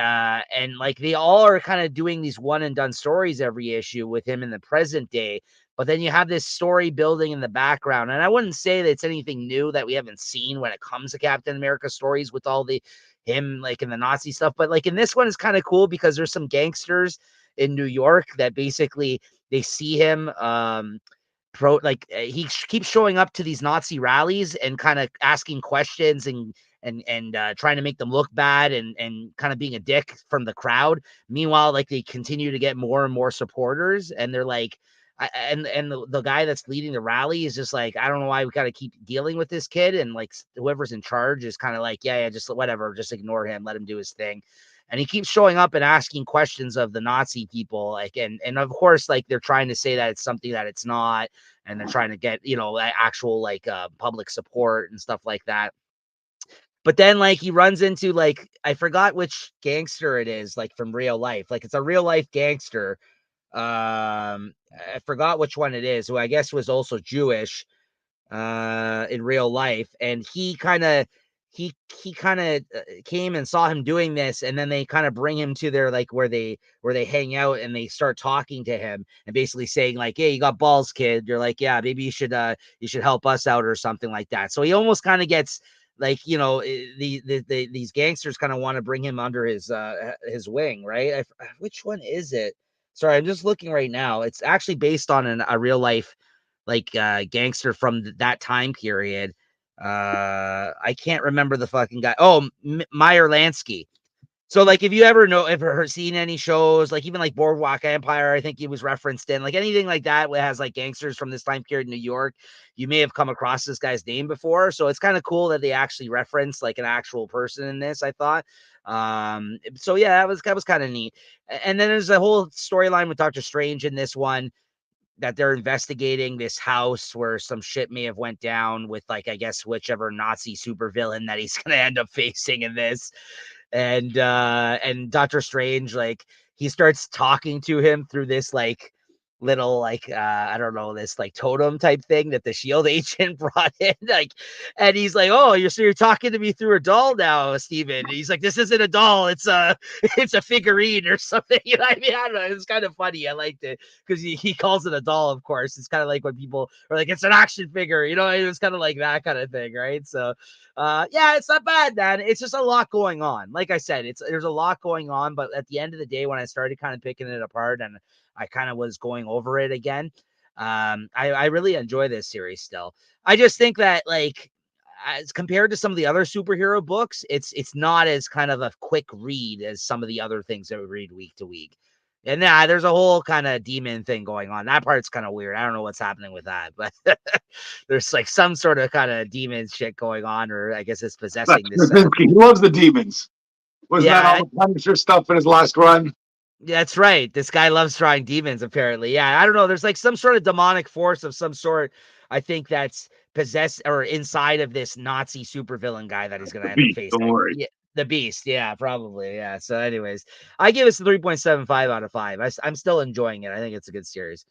like they all are kind of doing these one and done stories every issue with him in the present day, but then you have this story building in the background, and I wouldn't say that it's anything new that we haven't seen when it comes to Captain America stories with all the him like in the Nazi stuff, but like in this one is kind of cool because there's some gangsters in New York that basically they see him he keeps showing up to these Nazi rallies and kind of asking questions and trying to make them look bad and kind of being a dick from the crowd. Meanwhile, like they continue to get more and more supporters, and they're like, and the guy that's leading the rally is just like, I don't know why we got to keep dealing with this kid, and like whoever's in charge is kind of like, yeah, just whatever, just ignore him, let him do his thing. And he keeps showing up and asking questions of the Nazi people, like, and of course, like they're trying to say that it's something that it's not, and they're trying to get actual like public support and stuff like that. But then like he runs into like I forgot which gangster it is, like from real life. Like it's a real life gangster. I forgot which one it is, who I guess was also Jewish in real life, and he kind of came and saw him doing this, and then they kind of bring him to their like where they hang out, and they start talking to him and basically saying like, hey, you got balls, kid. You're like, yeah, maybe you should help us out or something like that. So he almost kind of gets like these gangsters kind of want to bring him under his wing, right? Which one is it? Sorry, I'm just looking right now. It's actually based on a real life like gangster from that time period. I can't remember the fucking guy. Oh, Meyer Lansky. So like if you ever seen any shows like even like Boardwalk Empire, I think he was referenced in like anything like that that has like gangsters from this time period in New York, you may have come across this guy's name before. So it's kind of cool that they actually reference like an actual person in this, I thought. So yeah, that was kind of neat. And then there's a whole storyline with Doctor Strange in this one. that they're investigating this house where some shit may have went down with, like, I guess whichever Nazi supervillain that he's gonna end up facing in this. And Doctor Strange, like, he starts talking to him through this like little like I don't know, this like totem type thing that the shield agent brought in, like, and he's like, oh, you're talking to me through a doll now, Steven. And he's like, this isn't a doll, it's a it's a figurine or something. You know what I mean? I don't know, it's kind of funny. I liked it because he calls it a doll, of course. It's kind of like when people are like, it's an action figure, you know. It was kind of like that kind of thing, right? So yeah, it's not bad, man. It's just a lot going on. Like I said, there's a lot going on, but at the end of the day, when I started kind of picking it apart and I kind of was going over it again, I really enjoy this series still. I just think that, like, as compared to some of the other superhero books, it's not as kind of a quick read as some of the other things that we read week to week. And there's a whole kind of demon thing going on. That part's kind of weird. I don't know what's happening with that, but there's like some sort of kind of demon shit going on, or I guess it's That's possessing this. Krasinski. He loves the demons. Wasn't that Yeah, all the Punisher stuff in his last run? that's right. This guy loves drawing demons, apparently. Yeah, I don't know. There's like some sort of demonic force of some sort. I think that's possessed or inside of this Nazi supervillain guy that he's going The to end up Beast. Don't facing. worry. Yeah, the Beast. Yeah, probably. Yeah. So, anyways, I give this a 3.75 out of 5. I'm still enjoying it. I think it's a good series.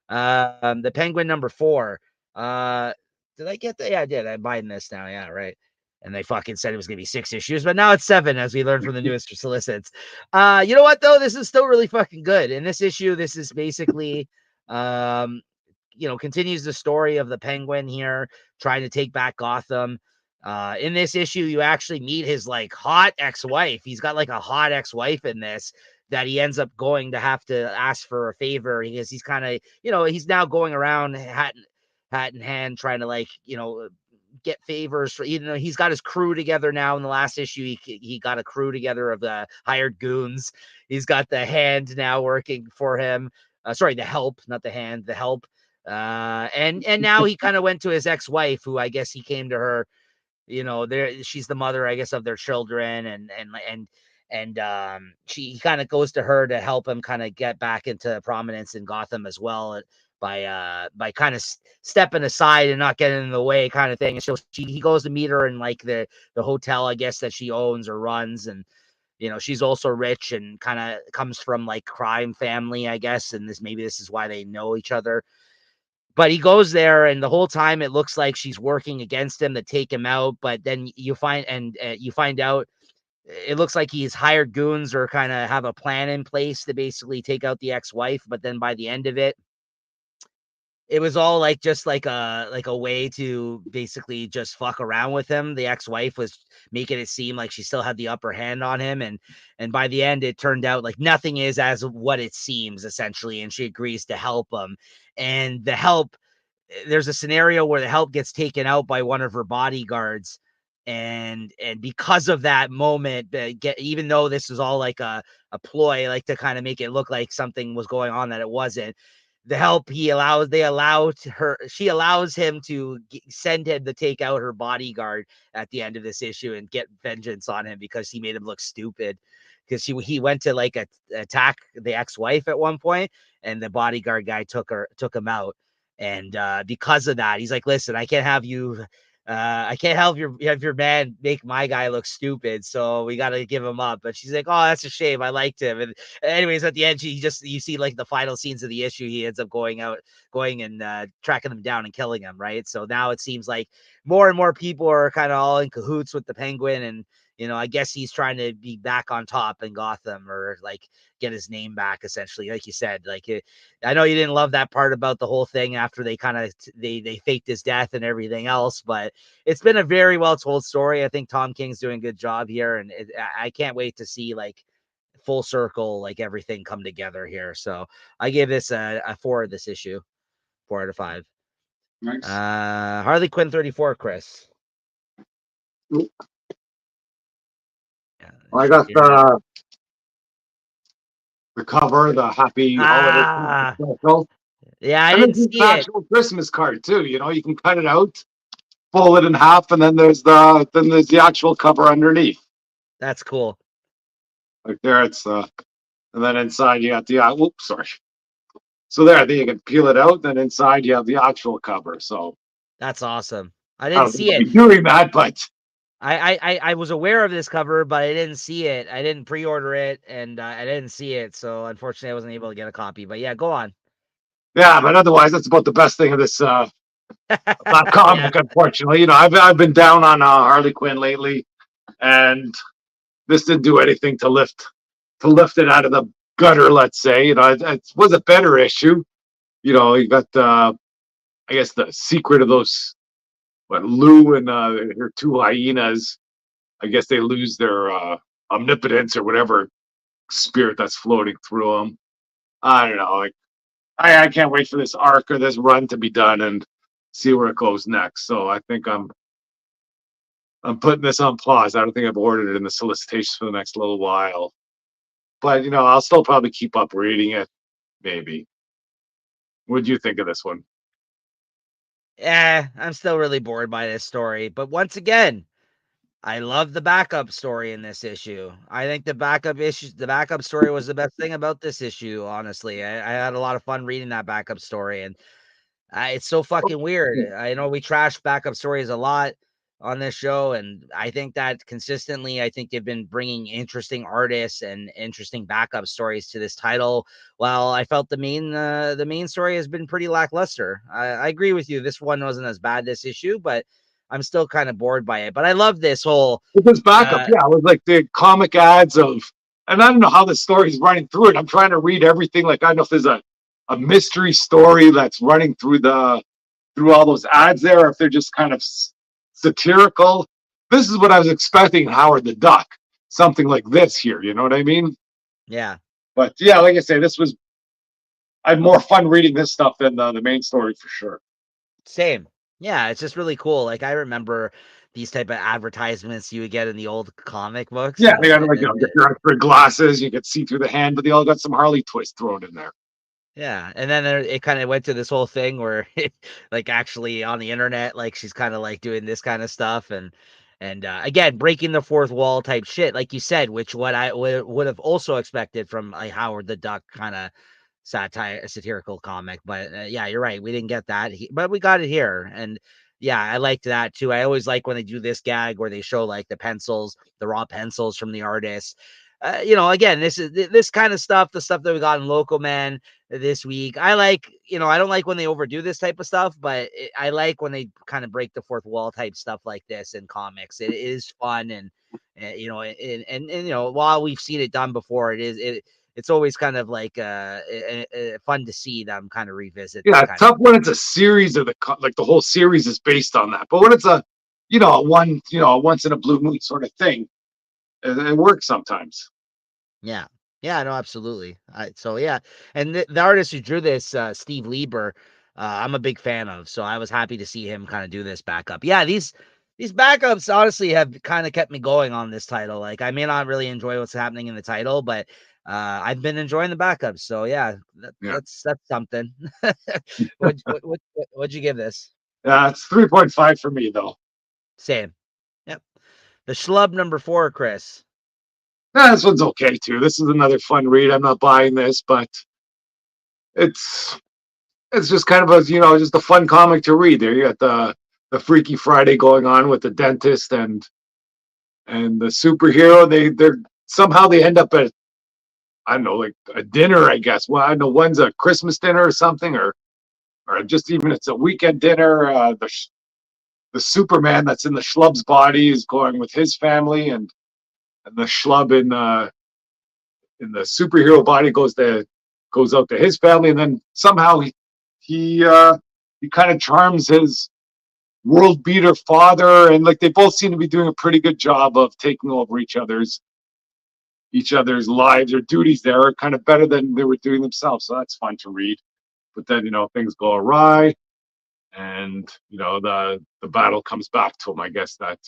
The Penguin #4. Uh, did I get that? Yeah, I did. I'm buying this now. Yeah, right. And they fucking said it was gonna be 6 issues, but now it's 7, as we learned from the newest solicits. You know what though? This is still really fucking good. In this issue, this is basically, um, continues the story of the Penguin here trying to take back Gotham. In this issue, you actually meet his like hot ex-wife. He's got like a hot ex-wife in this that he ends up going to have to ask for a favor because he's kind of, he's now going around hat in hand trying to, like, get favors for, even though he's got his crew together now. In the last issue, he got a crew together of the hired goons. He's got the hand now working for him. Sorry, the help, not the hand, the help. And now he kind of went to his ex-wife, who I guess he came to her, there she's the mother, I guess, of their children, and she kind of goes to her to help him kind of get back into prominence in Gotham as well, by kind of stepping aside and not getting in the way, kind of thing. And he goes to meet her in like the hotel, I guess, that she owns or runs. And she's also rich and kind of comes from like crime family, I guess, and this is why they know each other. But he goes there, and the whole time it looks like she's working against him to take him out. But then you find out it looks like he's hired goons or kind of have a plan in place to basically take out the ex-wife. But then by the end of it, it was all like just like a way to basically just fuck around with him. The ex-wife was making it seem like she still had the upper hand on him, and by the end it turned out like nothing is as what it seems, essentially, and she agrees to help him. And the help, there's a scenario where the help gets taken out by one of her bodyguards, and because of that moment, even though this is all like a ploy, like to kind of make it look like something was going on that it wasn't. The help, she allows him to send him to take out her bodyguard at the end of this issue and get vengeance on him because he made him look stupid, because he went to like attack the ex-wife at one point, and the bodyguard guy took him out. And because of that, he's like, listen, I can't have your man make my guy look stupid, so we got to give him up. But she's like, oh, that's a shame, I liked him. And anyways, at the end, you see like the final scenes of the issue, he ends up going and tracking them down and killing him, right? So now it seems like more and more people are kind of all in cahoots with the Penguin. And I guess he's trying to be back on top in Gotham, or like get his name back, essentially. Like you said, like I know you didn't love that part about the whole thing after they kind of they faked his death and everything else, but it's been a very well told story. I think Tom King's doing a good job here, and I can't wait to see like full circle, like everything come together here. So I gave this a 4 of this issue, 4 out of 5. Nice. Harley Quinn 34, Chris. Yeah, I got you're not. the cover, the Happy Holiday Ah, special, yeah, I and didn't there's an see it. actual Christmas card too. You can cut it out, fold it in half, and then there's the actual cover underneath. That's cool. Like there, it's and then inside you got the. Whoops, sorry. So there, then you can peel it out, then inside you have the actual cover. So That's awesome. I I didn't don't think see I'll it. be doing that, but I was aware of this cover, but I didn't see it. I didn't pre-order it, and I didn't see it. So unfortunately, I wasn't able to get a copy. But yeah, go on. yeah, but otherwise, that's about the best thing of this that Yeah, comic. Unfortunately, I've been down on Harley Quinn lately, and this didn't do anything to lift it out of the gutter. Let's say, it was a better issue. You got I guess the secret of those what Lou and her two hyenas. I guess they lose their omnipotence or whatever spirit that's floating through them. I don't know. Like I can't wait for this arc or this run to be done and see where it goes next. So I think I'm putting this on pause. I don't think I've ordered it in the solicitations for the next little while. But I'll still probably keep up reading it. Maybe. What do you think of this one? yeah. I'm still really bored by this story, but once again, I love the backup story in this issue. I think the backup story was the best thing about this issue. Honestly, I had a lot of fun reading that backup story, and it's so fucking weird. I know we trash backup stories a lot on this show, and I think that consistently, I think they've been bringing interesting artists and interesting backup stories to this title. While I felt the main story has been pretty lackluster. I agree with you. This one wasn't as bad this issue, but I'm still kind of bored by it. But I love this whole It was backup, uh yeah. It was like the comic ads of, and I don't know how the story's running through it. I'm trying to read everything. Like I don't know if there's a mystery story that's running through all those ads there, or if they're just kind of satirical. This is what I was expecting, Howard the Duck, something like this here. You know what I mean? yeah. But yeah, like I say, this was I had more fun reading this stuff than the main story for sure. Same. Yeah, it's just really cool. Like I remember these type of advertisements you would get in the old comic books Yeah, they and got like get your extra glasses. You could see through the hand, but they all got some Harley twist thrown in there. yeah, and then it kind of went to this whole thing where like actually on the internet like she's kind of like doing this kind of stuff and again breaking the fourth wall type shit like you said, which what I would have also expected from a Howard the Duck kind of satirical comic. But yeah, you're right. We didn't get that, but we got it here. And yeah, I liked that too. I always like when they do this gag where they show like the pencils, the raw pencils from the artist. Again, this is this kind of stuff, the stuff that we got in Local Man this week. I like, I don't like when they overdo this type of stuff, but I like when they kind of break the fourth wall type stuff like this in comics. It is fun and while we've seen it done before, it's always kind of like fun to see them kind of revisit this Yeah, it's kind of tough when it's a series of like the whole series is based on that. But when it's a once in a blue moon sort of thing, it works sometimes. yeah. Yeah, no, absolutely. So yeah, and the artist who drew this, Steve Lieber, I'm a big fan of. So I was happy to see him kind of do this backup. Yeah, these backups honestly have kind of kept me going on this title. Like I may not really enjoy what's happening in the title, but I've been enjoying the backups. So yeah, Yeah, that's something. What'd you give this? it's 3.5 for me though. Same. Yep. The schlub number 4, Chris. Yeah, this one's okay too. This is another fun read. I'm not buying this, but it's it's just kind of just a fun comic to read. There you got the Freaky Friday going on with the dentist and the superhero. They're somehow they end up at I don't know like a dinner. I guess. Well, I know one's a Christmas dinner or something, or just even it's a weekend dinner. The Superman that's in the schlub's body is going with his family, and the schlub in the superhero body goes out to his family, and then somehow he kind of charms his world beater father, and like they both seem to be doing a pretty good job of taking over each other's lives or duties there, are kind of better than they were doing themselves. So that's fun to read. But then things go awry, and the battle comes back to him. I guess that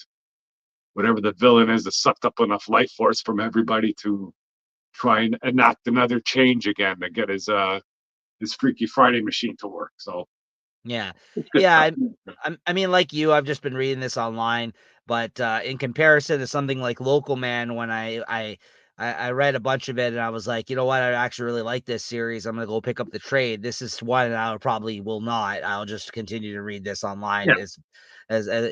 whatever the villain is has sucked up enough life force from everybody to try and enact another change again to get his Freaky Friday machine to work. So Yeah. it's good Yeah, stuff. I mean, like you, I've just been reading this online, but in comparison to something like Local Man, when I read a bunch of it and I was like, you know what? I actually really like this series. I'm gonna go pick up the trade. This is one I probably will not. I'll just continue to read this online Yeah, as I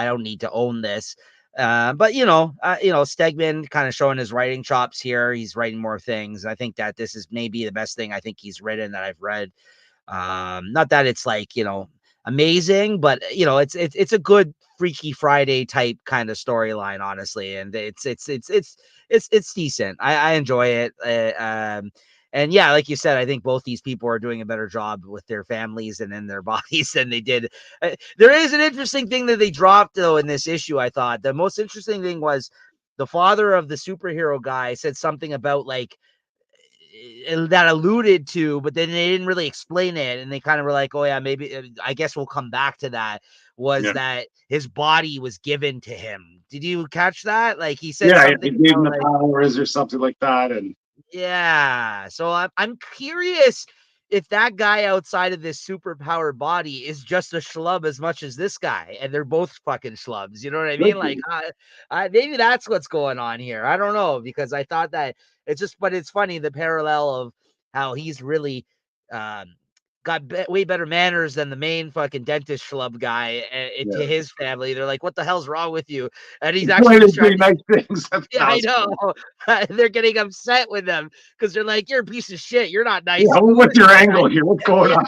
don't need to own this. But Stegman kind of showing his writing chops here. He's writing more things. I think that this is maybe the best thing I think he's written that I've read. Not that it's like, amazing, but it's a good Freaky Friday type kind of storyline, honestly. And it's decent. I enjoy it. And yeah, like you said, I think both these people are doing a better job with their families and in their bodies than they did. There is an interesting thing that they dropped though in this issue. I thought the most interesting thing was the father of the superhero guy said something about like that alluded to, but then they didn't really explain it, and they kind of were like, "Oh yeah, maybe I guess we'll come back to that." Was yeah, that his body was given to him? Did you catch that? Like he said yeah. He something gave him about the like powers or something like that, and yeah. So I'm curious if that guy outside of this superpowered body is just a schlub as much as this guy, and they're both fucking schlubs. You know what I mean? could Like, be. maybe that's what's going on here. I don't know because I thought that but it's funny the parallel of how he's really um, got way better manners than the main fucking dentist schlub guy. To Yeah, his family, they're like, "What the hell's wrong with you?" And he's well, actually they just trying say to. nice things at the Yeah, I house. know. They're getting upset with them because they're like, "You're a piece of shit. You're not Yeah, nice. well, Move what's it." your angle here? What's going Yeah. on?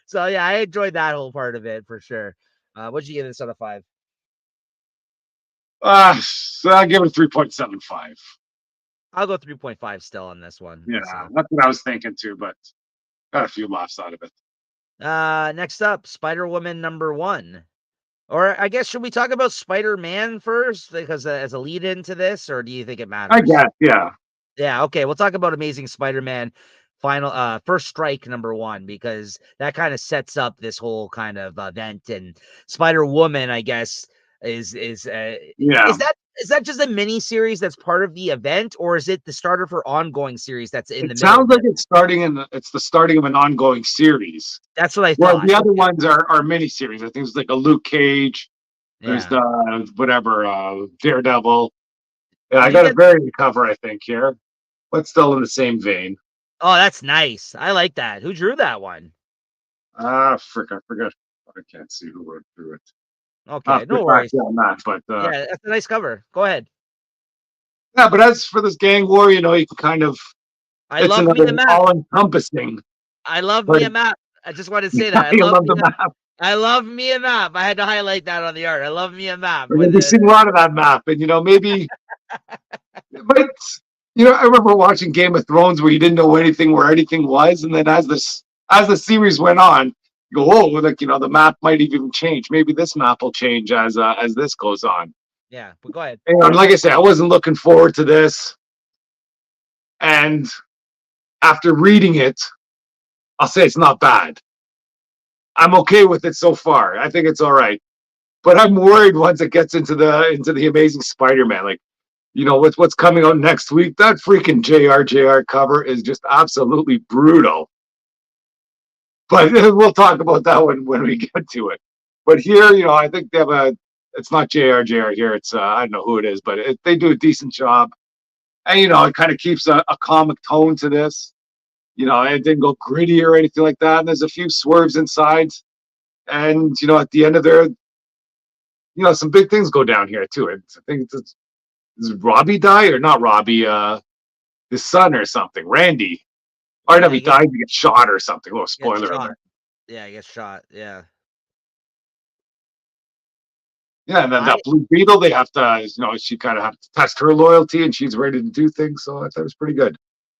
So yeah, I enjoyed that whole part of it for sure. What'd you give this out of 5? So I'll give it a 3.75. I'll go 3.5 still on this one. Yeah, So that's what I was thinking too, but got a few laughs out of it. next up, Spider Woman #1. Or I guess should we talk about Spider Man first because as a lead into this, or do you think it I matters? guess, yeah, Yeah, okay. We'll talk about Amazing Spider-Man final first strike #1 because that kind of sets up this whole kind of event and Spider-Woman, I guess, yeah. is that just a mini series that's part of the event, or is it the starter for ongoing series that's in the It middle sounds of like it? it's the starting of an ongoing series. That's what I Where thought. the other Okay. ones are miniseries. I think it's like a Luke Cage. There's Yeah. the whatever Daredevil. Yeah, I Did you got a get variant cover, I think here, but still in the same vein. Oh, that's nice. I like that. Who drew that one? Frick, I forgot. I can't see who wrote through it. I'll Okay, have to no get back worries. to you on that. But Yeah, that's a nice cover. Go ahead. yeah, but as for this gang war, you can kind of I it's love me another a map. all-encompassing. I love But Mia Map. I just want to say that. you love the map. I love Mia Map. I had to highlight that on the art. I love Mia Map We're with gonna be seeing a lot of that map, and maybe. But I remember watching Game of Thrones where you didn't know anything where anything was, and then as the series went on, you go, oh, like the map might even change. Maybe this map will change as this goes on. yeah, but go ahead. And like I said, I wasn't looking forward to this, and after reading it, I'll say it's not bad. I'm okay with it so far. I think it's all right, but I'm worried once it gets into the Amazing Spider-Man. Like, what's coming out next week? That freaking JRJR cover is just absolutely brutal. But we'll talk about that when we get to it. But here, I think they have a. It's not JRJR here. It's I don't know who it is, but they do a decent job, and it kind of keeps a comic tone to this. It didn't go gritty or anything like that. And there's a few swerves inside, and at the end of there, some big things go down here too. I think does Robbie die or not Robbie? His son or something, Randy. Or no, Yeah, he died. He gets shot or something. Oh, he gets spoiler shot. alert. Yeah, he gets shot. Yeah. Yeah, and then I that Blue Beetle, they have to, she kind of have to test her loyalty, and she's ready to do things. So I thought it was pretty good.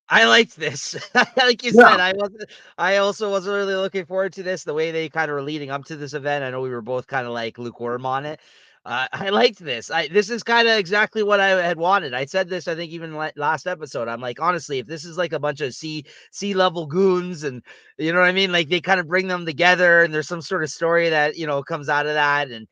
I liked this. Like you Yeah. said, I also wasn't really looking forward to this, the way they kind of were leading up to this event. I know we were both kind of like lukewarm on it. I liked this. This is kind of exactly what I had wanted. I said this, I think, even last episode. I'm like, honestly, if this is like a bunch of sea level goons, and you know what I mean, like they kind of bring them together, and there's some sort of story that comes out of that, and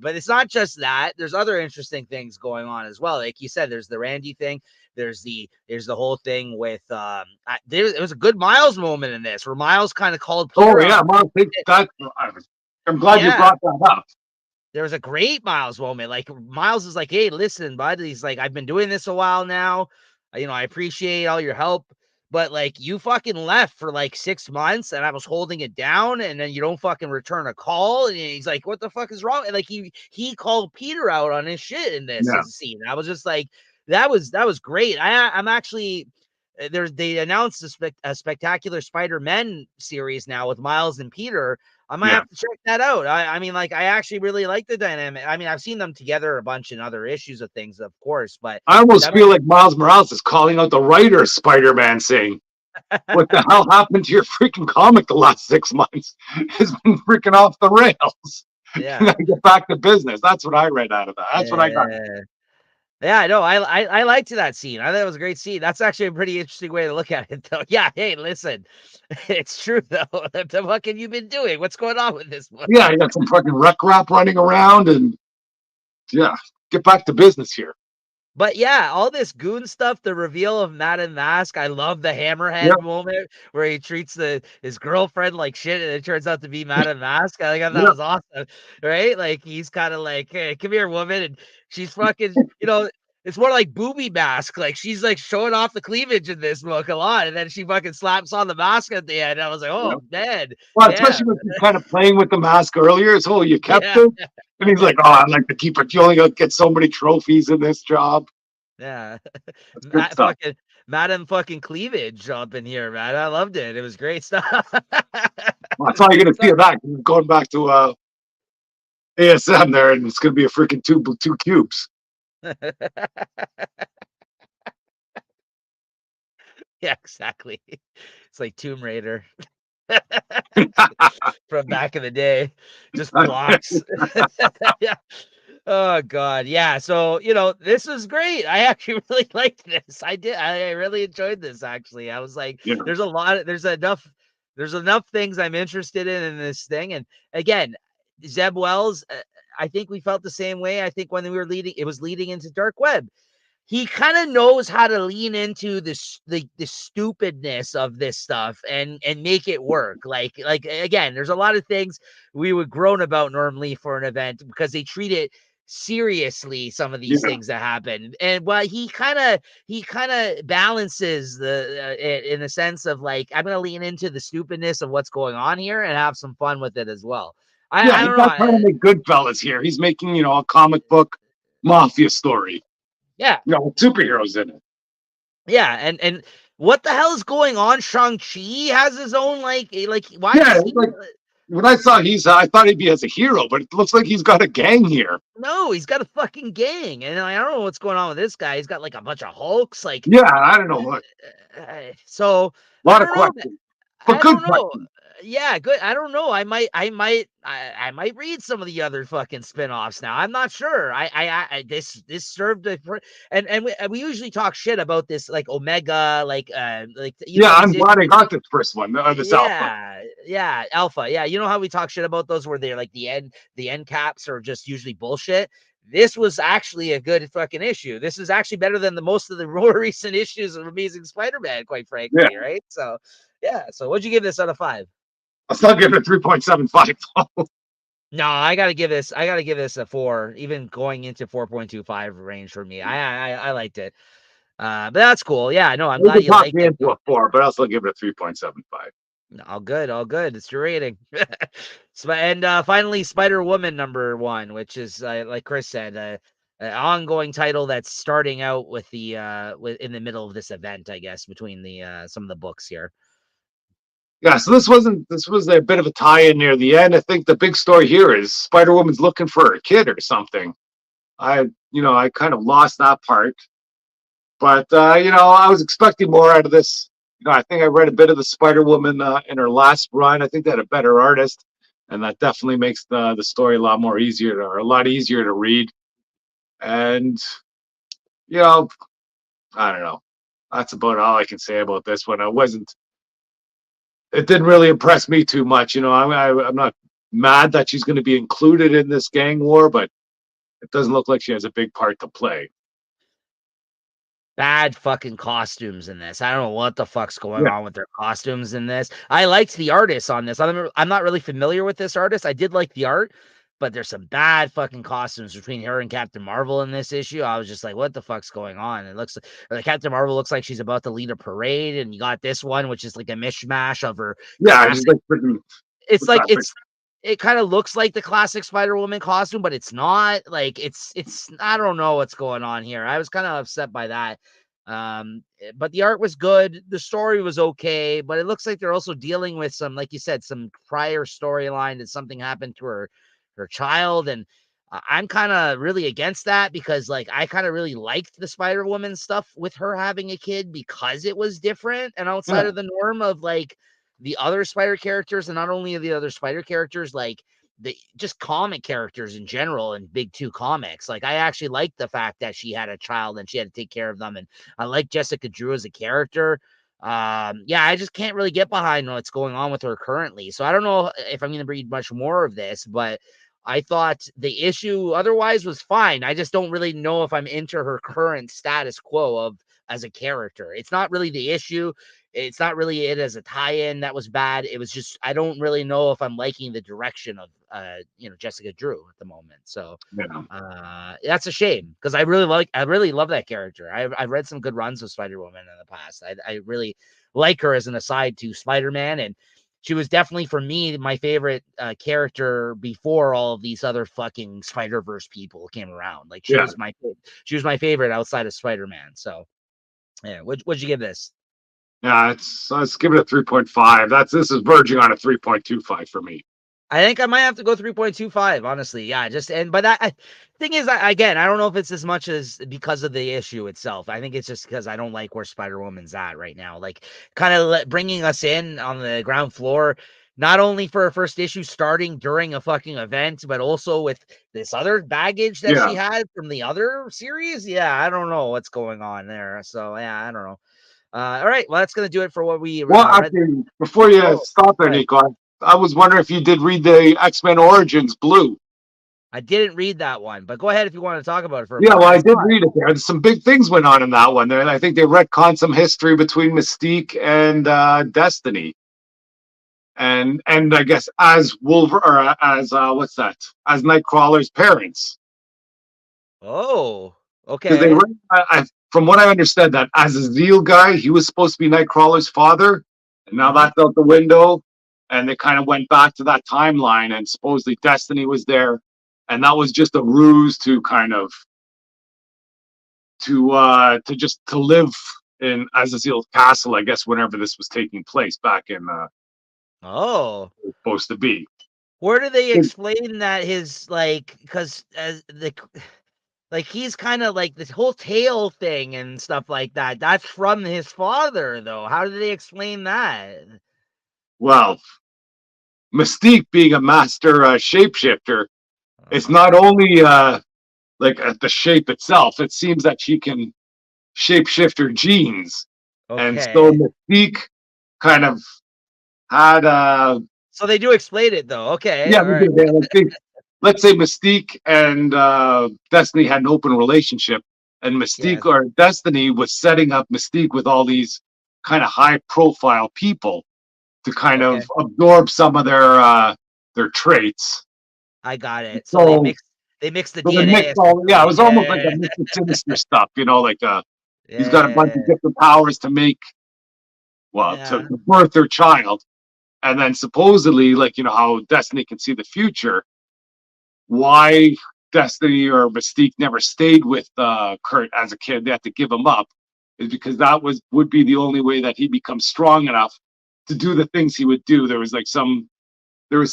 but it's not just that. There's other interesting things going on as well. Like you said, there's the Randy thing. There's the whole thing with it was a good Miles moment in this where Miles kind of called Oh Peter yeah, out. Mark, that. I'm glad you Yeah, brought that up. there was a great Miles moment. Like Miles is like, "Hey, listen, bud." He's like, "I've been doing this a while now. I appreciate all your help, but like you fucking left for like 6 months, and I was holding it down, and then you don't fucking return a call." And he's like, "What the fuck is wrong?" And like he called Peter out on his shit in this Yeah, scene. I was just like, that was great. I'm actually they announced a spectacular Spider-Man series now with Miles and Peter. I might yeah. have to check that out. I mean, like, I actually really like the dynamic. I mean, I've seen them together a bunch in other issues of things, of course, but I almost that feel like Miles Morales is calling out the writer of Spider-Man, saying, "What the hell happened to your freaking comic the last 6 months? It's been freaking off the rails. You yeah, gotta get back to business." That's what I read out of that. That's what I got. yeah, yeah. No, I liked that scene. I thought it was a great scene. That's actually a pretty interesting way to look at it, though. Yeah. Hey, listen, it's true though. What the fuck have you been doing? What's going on with this one? Yeah, you got some fucking wreck rap running around, and yeah, get back to business here. But yeah, all this goon stuff, the reveal of Madam Mask, I love the Yep, hammerhead moment where he treats his girlfriend like shit and it turns out to be Madam Mask. I think that yep, was awesome, right? Like he's kind of like, "Hey, come here, woman," and she's fucking, it's more like Booby Mask. Like she's like showing off the cleavage in this book a lot, and then she fucking slaps on the mask at the end. I was like, yep. oh man, Well, yeah, especially when he's kind of playing with the mask earlier. So you kept yeah, it, and he's like, "Oh, I'd like to keep it. You only got to get so many trophies in this job." yeah. That's good Matt stuff. fucking Madam fucking cleavage up in here, man. I loved it. It was great stuff. Well, It that's was all you're great gonna see stuff. of that. Going back to ASM there, and it's gonna be a freaking two cubes. Yeah, exactly. It's like Tomb Raider from back in the day. Just blocks. Yeah. Oh god. Yeah. So, this was great. I actually really liked this. I did. I really enjoyed this actually. I was like, Yeah, there's enough things I'm interested in this thing. And again, Zeb Wells, I think we felt the same way. I think when it was leading into Dark Web. He kind of knows how to lean into the stupidness of this stuff and make it work. Like again, there's a lot of things we would groan about normally for an event because they treat it seriously, some of these yeah, things that happen. And well, he kind of balances it in the sense of like, I'm gonna lean into the stupidness of what's going on here and have some fun with it as well. yeah. I He's don't know. not trying to make Goodfellas here. He's making a comic book mafia story. Yeah. With superheroes in it. Yeah, and what the hell is going on? Shang-Chi has his own like why Yeah, is it's he like when I saw I thought he'd be as a hero, but it looks like he's got a gang here. no, he's got a fucking gang. And I don't know what's going on with this guy. He's got like a bunch of Hulks like Yeah, I don't know what. so A I lot of don't know. questions, but I good don't know. questions. Yeah, good. I don't know. I might read some of the other fucking spin-offs now. I'm not sure. This served and we usually talk shit about this like Omega, like Yeah, these I'm glad I issues. got this first one, this alpha. Yeah, Alpha. Yeah, you know how we talk shit about those where they're like the end caps are just usually bullshit. This was actually a good fucking issue. This is actually better than the most of the more recent issues of Amazing Spider-Man, quite Yeah, frankly, right? So, yeah. So, what'd you give this out of 5? I'll still give it a 3.75. No, I gotta give this a 4, even going into 4.25 range for me. I liked it. But that's cool. Yeah, no, I'm You glad can you talk liked me it. into a 4, but I'll still give it a 3.75. All good, all good. It's your rating. And finally, Spider Woman #1, which is like Chris said, an ongoing title that's starting out with in the middle of this event, I guess, between the some of the books here. Yeah, so this was a bit of a tie-in near the end. I think the big story here is Spider Woman's looking for her kid or something. I kind of lost that part, but I was expecting more out of this. I think I read a bit of the Spider Woman in her last run. I think they had a better artist, and that definitely makes the story a lot more easier or a lot easier to read. And you know, I don't know. That's about all I can say about this one. I wasn't. It didn't really impress me too much. I'm not mad that she's going to be included in this gang war, but it doesn't look like she has a big part to play. Bad fucking costumes in this. I don't know what the fuck's going Yeah, on with their costumes in this. I liked the artists on this. I'm not really familiar with this artist. I did like the art, but there's some bad fucking costumes between her and Captain Marvel in this issue. I was just like, what the fuck's going on? It looks like Captain Marvel looks like she's about to lead a parade, and you got this one, which is like a mishmash of her Yeah, just classic. like freaking It's what's like that? Like, it kind of looks like the classic Spider-Woman costume, but it's not. Like it's I don't know what's going on here. I was kind of upset by that. But the art was good. The story was okay, but it looks like they're also dealing with some, like you said, some prior storyline that something happened to her child, and I'm kind of really against that because like I kind of really liked the Spider-Woman stuff with her having a kid because it was different and outside yeah, of the norm of like the other spider characters, and not only the other spider characters, like the just comic characters in general in big two comics. Like I actually like the fact that she had a child and she had to take care of them, and I like Jessica Drew as a character. Yeah, I just can't really get behind what's going on with her currently, so I don't know if I'm going to read much more of this, but I thought the issue otherwise was fine. I just don't really know if I'm into her current status quo of as a character. It's not really the issue. It's not really it as a tie-in that was bad. It was just I don't really know if I'm liking the direction of Jessica Drew at the moment. So yeah, that's a shame because I really love that character. I've read some good runs of Spider-Woman in the past. I really like her as an aside to Spider-Man, and she was definitely for me my favorite character before all of these other fucking Spider-Verse people came around. Like yeah. she was my favorite outside of Spider-Man. So yeah, what'd you give this? Yeah, it's let's give it a 3.5. This is verging on a 3.25 for me. I think I might have to go 3.25, honestly. Yeah, just and but that thing is, again, I don't know if it's as much as because of the issue itself. I think it's just because I don't like where Spider Woman's at right now. Like, kind of bringing us in on the ground floor, not only for a first issue starting during a fucking event, but also with this other baggage that Yeah. she had from the other series. Yeah, I don't know what's going on there. So yeah, I don't know. All right, well, that's gonna do it for what we Well, read. actually, before you Oh, stop there, but Nico, I was wondering if you did read the X-Men Origins Blue. I didn't read that one, but go ahead if you want to talk about it for a Yeah, well, moment. I I did saw it. read it there. Some big things went on in that one. There, I think they retconned some history between Mystique and Destiny, and I guess as Wolver or as what's that? As Nightcrawler's parents, Oh, because okay. from what I understand, that as a Zeal guy, he was supposed to be Nightcrawler's father, and now Hmm. that's out the window. And they kind of went back to that timeline, and supposedly Destiny was there, and that was just a ruse to kind of to just to live in Azazel's castle, I guess, whenever this was taking place back in Oh, it was supposed to be. where do they explain that his like because the like he's kind of like this whole tail thing and stuff like that. That's from his father, though. How do they explain that? Well, Mystique being a master shapeshifter, it's not Uh, only like the shape itself. It seems that she can shapeshift her genes, and so okay. Mystique kind of had So they do explain it though. Okay, yeah, all we right. did. Yeah, like let's say Mystique and Destiny had an open relationship, and Mystique Yes. or Destiny was setting up Mystique with all these kind of high profile people to kind Okay, of absorb some of their traits. I got it. So So they mix the so they DNA mixed all yeah, it essentially. was almost like a Yeah, mix of sinister stuff, you know, like he's got a bunch of yeah, different powers to make well to yeah. birth their child. And then supposedly, like you know how Destiny can see the future, why Destiny or Mystique never stayed with Kurt as a kid. They had to give him up, is because that would be the only way that he becomes strong enough to do the things he would do. There was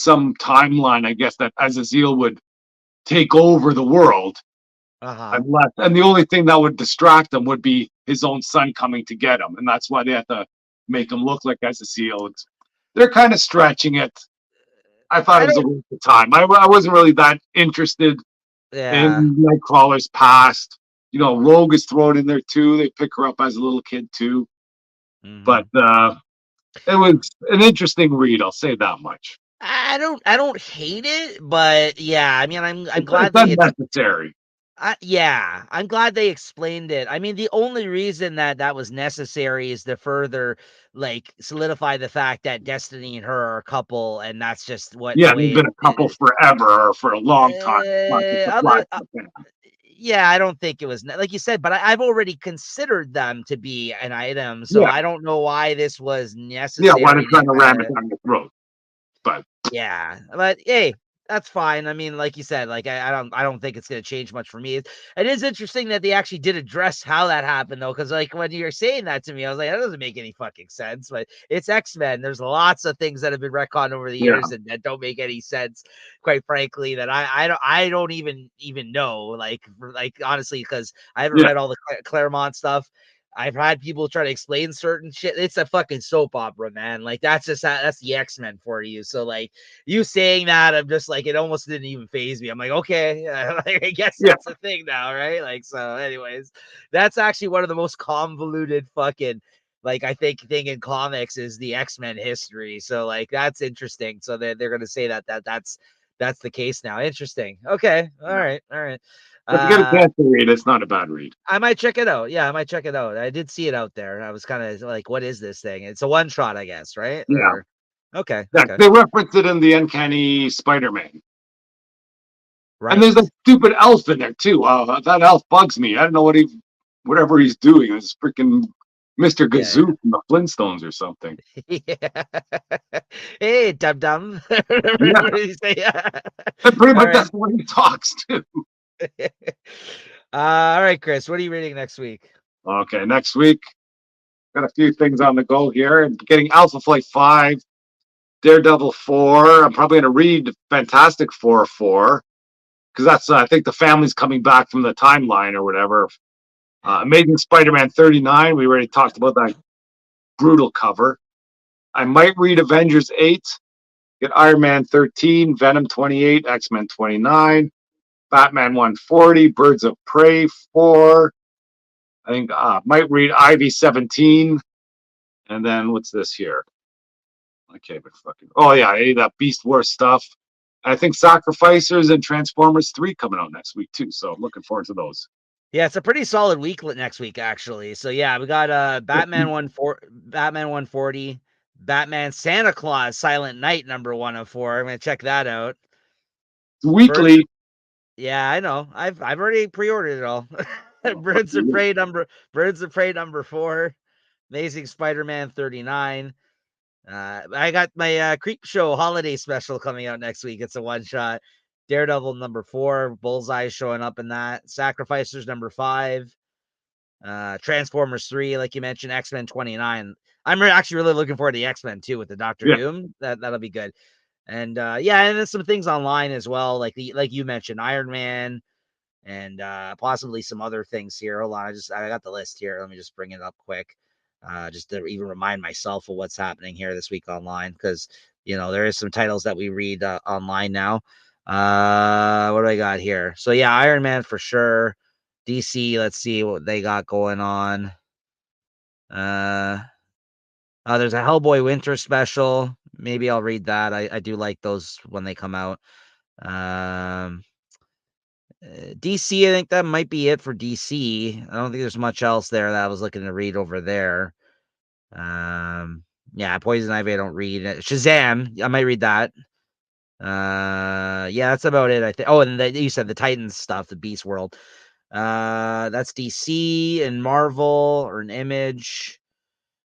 some timeline, I guess, that Azazel would take over the world Uh-huh. unless, and the only thing that would distract him would be his own son coming to get him, and that's why they had to make him look like Azazel. They're kind of stretching it. I thought I it was a don't waste of time. I wasn't really that interested yeah. in Nightcrawler's past. You know, Rogue is thrown in there too. They pick her up as a little kid too. But Mhm. it was an interesting read. I'll say that much. I don't hate it, but yeah, I mean I'm glad It's they it's unnecessary. Yeah, I'm glad they explained it. I mean, the only reason that that was necessary is to further, like, solidify the fact that Destiny and her are a couple, and that's just what the Yeah, they've way been a couple forever or for a long time. It's not just a flash other in the pan. yeah, I don't think it was like you said, but I've already considered them to be an item, so Yeah, I don't know why this was yeah. Why they're necessary to trying to ram it kinda down your throat? But yeah, but hey, that's fine. I mean, like you said, like I don't think it's gonna change much for me. It is interesting that they actually did address how that happened though, because like when you're saying that to me, I was like, that doesn't make any fucking sense. But it's X-Men. There's lots of things that have been retconned over the yeah, years and that don't make any sense, quite frankly. That I don't even know. Like honestly, because I haven't yeah, read all the Claremont stuff. I've had people try to explain certain shit. It's a fucking soap opera, man. Like that's just that's the X-Men for you. So like you saying that, I'm just like, it almost didn't even phase me. I'm like, okay, like, I guess yeah, that's the thing now, right? Like, so, anyways, that's actually one of the most convoluted fucking, like, I think thing in comics is the X-Men history. So, like, that's interesting. So they're gonna say that's the case now. Interesting. Okay. All yeah. right. All right. If you get a Uh, chance to read, it's not a bad read. I might check it out. Yeah, I might check it out. I did see it out there. I was kind of like, what is this thing? It's a one shot, I guess, right? Yeah, Or okay, yeah. okay, They referenced it in the Uncanny Spider-Man, and there's right. that stupid elf in there too. That elf bugs me. I don't know whatever he's doing. It's freaking Mr. Yeah, Gazoo from the Flintstones or something. yeah. Hey, dum dum. Yeah, What did he say? Yeah. and pretty All much right. that's the way he talks too. All right, Chris. What are you reading next week? Okay, next week got a few things on the go here. I'm getting Alpha Flight 5, Daredevil 4. I'm probably going to read Fantastic Four 4 because that's I think the family's coming back from the timeline or whatever. Yeah. Amazing Spider-Man 39. We already talked about that brutal cover. I might read Avengers 8, get Iron Man 13, Venom 28, X-Men 29, Batman 140, Birds of Prey 4. I think might read Ivy 17, and then what's this here? Okay, but fucking. Oh yeah, that Beast Wars stuff. I think Sacrificers and Transformers 3 coming out next week too. So I'm looking forward to those. Yeah, it's a pretty solid week next week, actually. So yeah, we got Batman 140, Batman Santa Claus Silent Night number 104. I'm gonna check that out. Birds Weekly. Yeah, I know. I've already pre-ordered it all. Oh, fuck Birds of you. Prey number 4, Amazing Spider-Man 39. I got my Creep Show holiday special coming out next week. It's a one shot. Daredevil number 4, Bullseye showing up in that. Sacrificers number 5, Transformers 3, like you mentioned, X-Men 29. I'm actually really looking forward to the X-Men too with the Doctor Yeah, Doom. That'll be good. And yeah, and then some things online as well, like you mentioned, Iron Man and possibly some other things here. Hold on, I got the list here. Let me just bring it up quick, just to even remind myself of what's happening here this week online, because there is some titles that we read online now. What do I got here? So yeah, Iron Man for sure. DC, let's see what they got going on. Uh, there's a Hellboy Winter special. Maybe I'll read that. I do like those when they come out. Um, DC, I think that might be it for DC. I don't think there's much else there that I was looking to read over there. Um, yeah, Poison Ivy, I don't read. Shazam, I might read that. Yeah, that's about it. I think. Oh, and you said the Titans stuff, the Beast World. That's DC and Marvel or an Image.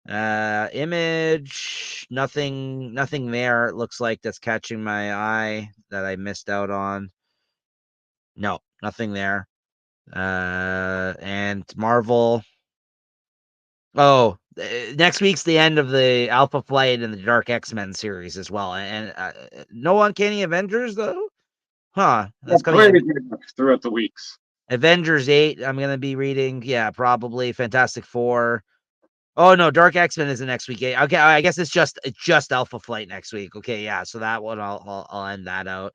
Image, nothing there. It looks like that's catching my eye that I missed out on. No, nothing there. And Marvel. Oh, next week's the end of the Alpha Flight and the Dark X-Men series as well. And no Uncanny Avengers though. Huh? yeah, That's coming. pretty much throughout the weeks. Avengers 8. I'm gonna be reading. Yeah, probably Fantastic Four. Oh no, Dark X-Men is the next week. Okay, I guess it's just Alpha Flight next week. Okay, yeah. So that one I'll end that out.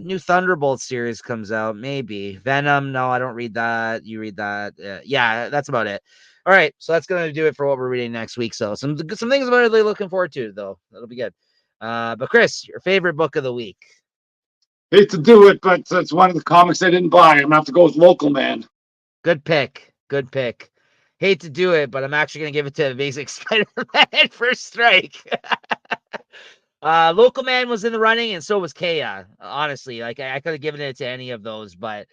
New Thunderbolt series comes out. Maybe Venom. No, I don't read that. You read that. Yeah, that's about it. All right, so that's gonna do it for what we're reading next week. So some things I'm really looking forward to though. That'll be good. But Chris, your favorite book of the week? Hate to do it, but it's one of the comics I didn't buy. I'm gonna have to go with Local Man. Good pick. Good pick. Hate to do it, but I'm actually gonna give it to Amazing Spider-Man First Strike. Local Man was in the running, and so was Kea. Honestly, like I could have given it to any of those, but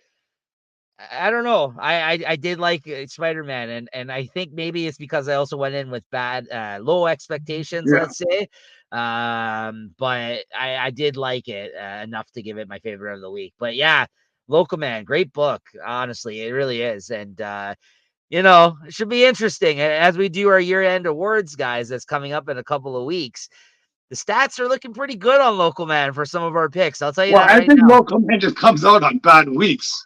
I don't know. I did like Spider-Man, and I think maybe it's because I also went in with low expectations, Yeah, let's say. But I did like it enough to give it my favorite of the week. But yeah, Local Man, great book. Honestly, it really is, and it should be interesting as we do our year-end awards, guys. That's coming up in a couple of weeks. The stats are looking pretty good on Local Man for some of our picks. I'll tell you well, that I right think now. Local Man just comes out on bad weeks.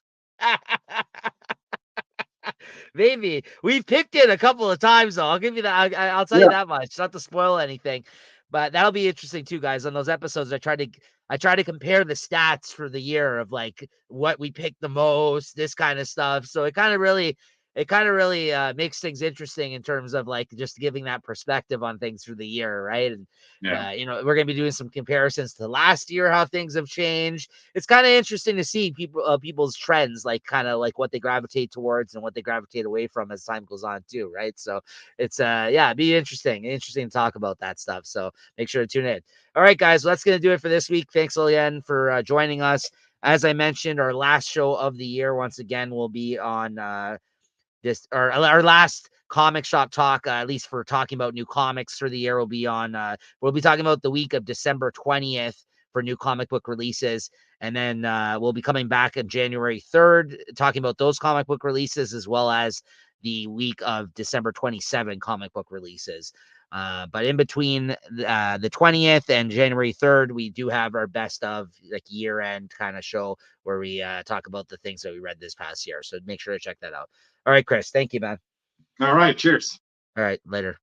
Maybe we've picked it a couple of times though. I'll give you that. I'll tell you Yeah, that much. Not to spoil anything, but that'll be interesting too, guys. On those episodes, I try to compare the stats for the year of like what we picked the most, this kind of stuff. So it kind of really makes things interesting in terms of like just giving that perspective on things for the year, right? And yeah, we're gonna be doing some comparisons to last year, how things have changed. It's kind of interesting to see people's trends, like kind of like what they gravitate towards and what they gravitate away from as time goes on too, right? So it's yeah, it'd be interesting to talk about that stuff. So make sure to tune in. All right, guys, well, that's gonna do it for this week. Thanks again for joining us. As I mentioned, our last show of the year once again will be on this or our last comic shop talk, at least for talking about new comics for the year, will be on. We'll be talking about the week of December 20th for new comic book releases, and then we'll be coming back on January 3rd talking about those comic book releases as well as the week of December 27 comic book releases. But in between the 20th and January 3rd, we do have our best of like year end kind of show where we talk about the things that we read this past year. So make sure to check that out. All right, Chris. Thank you, man. all right, cheers. All right, later.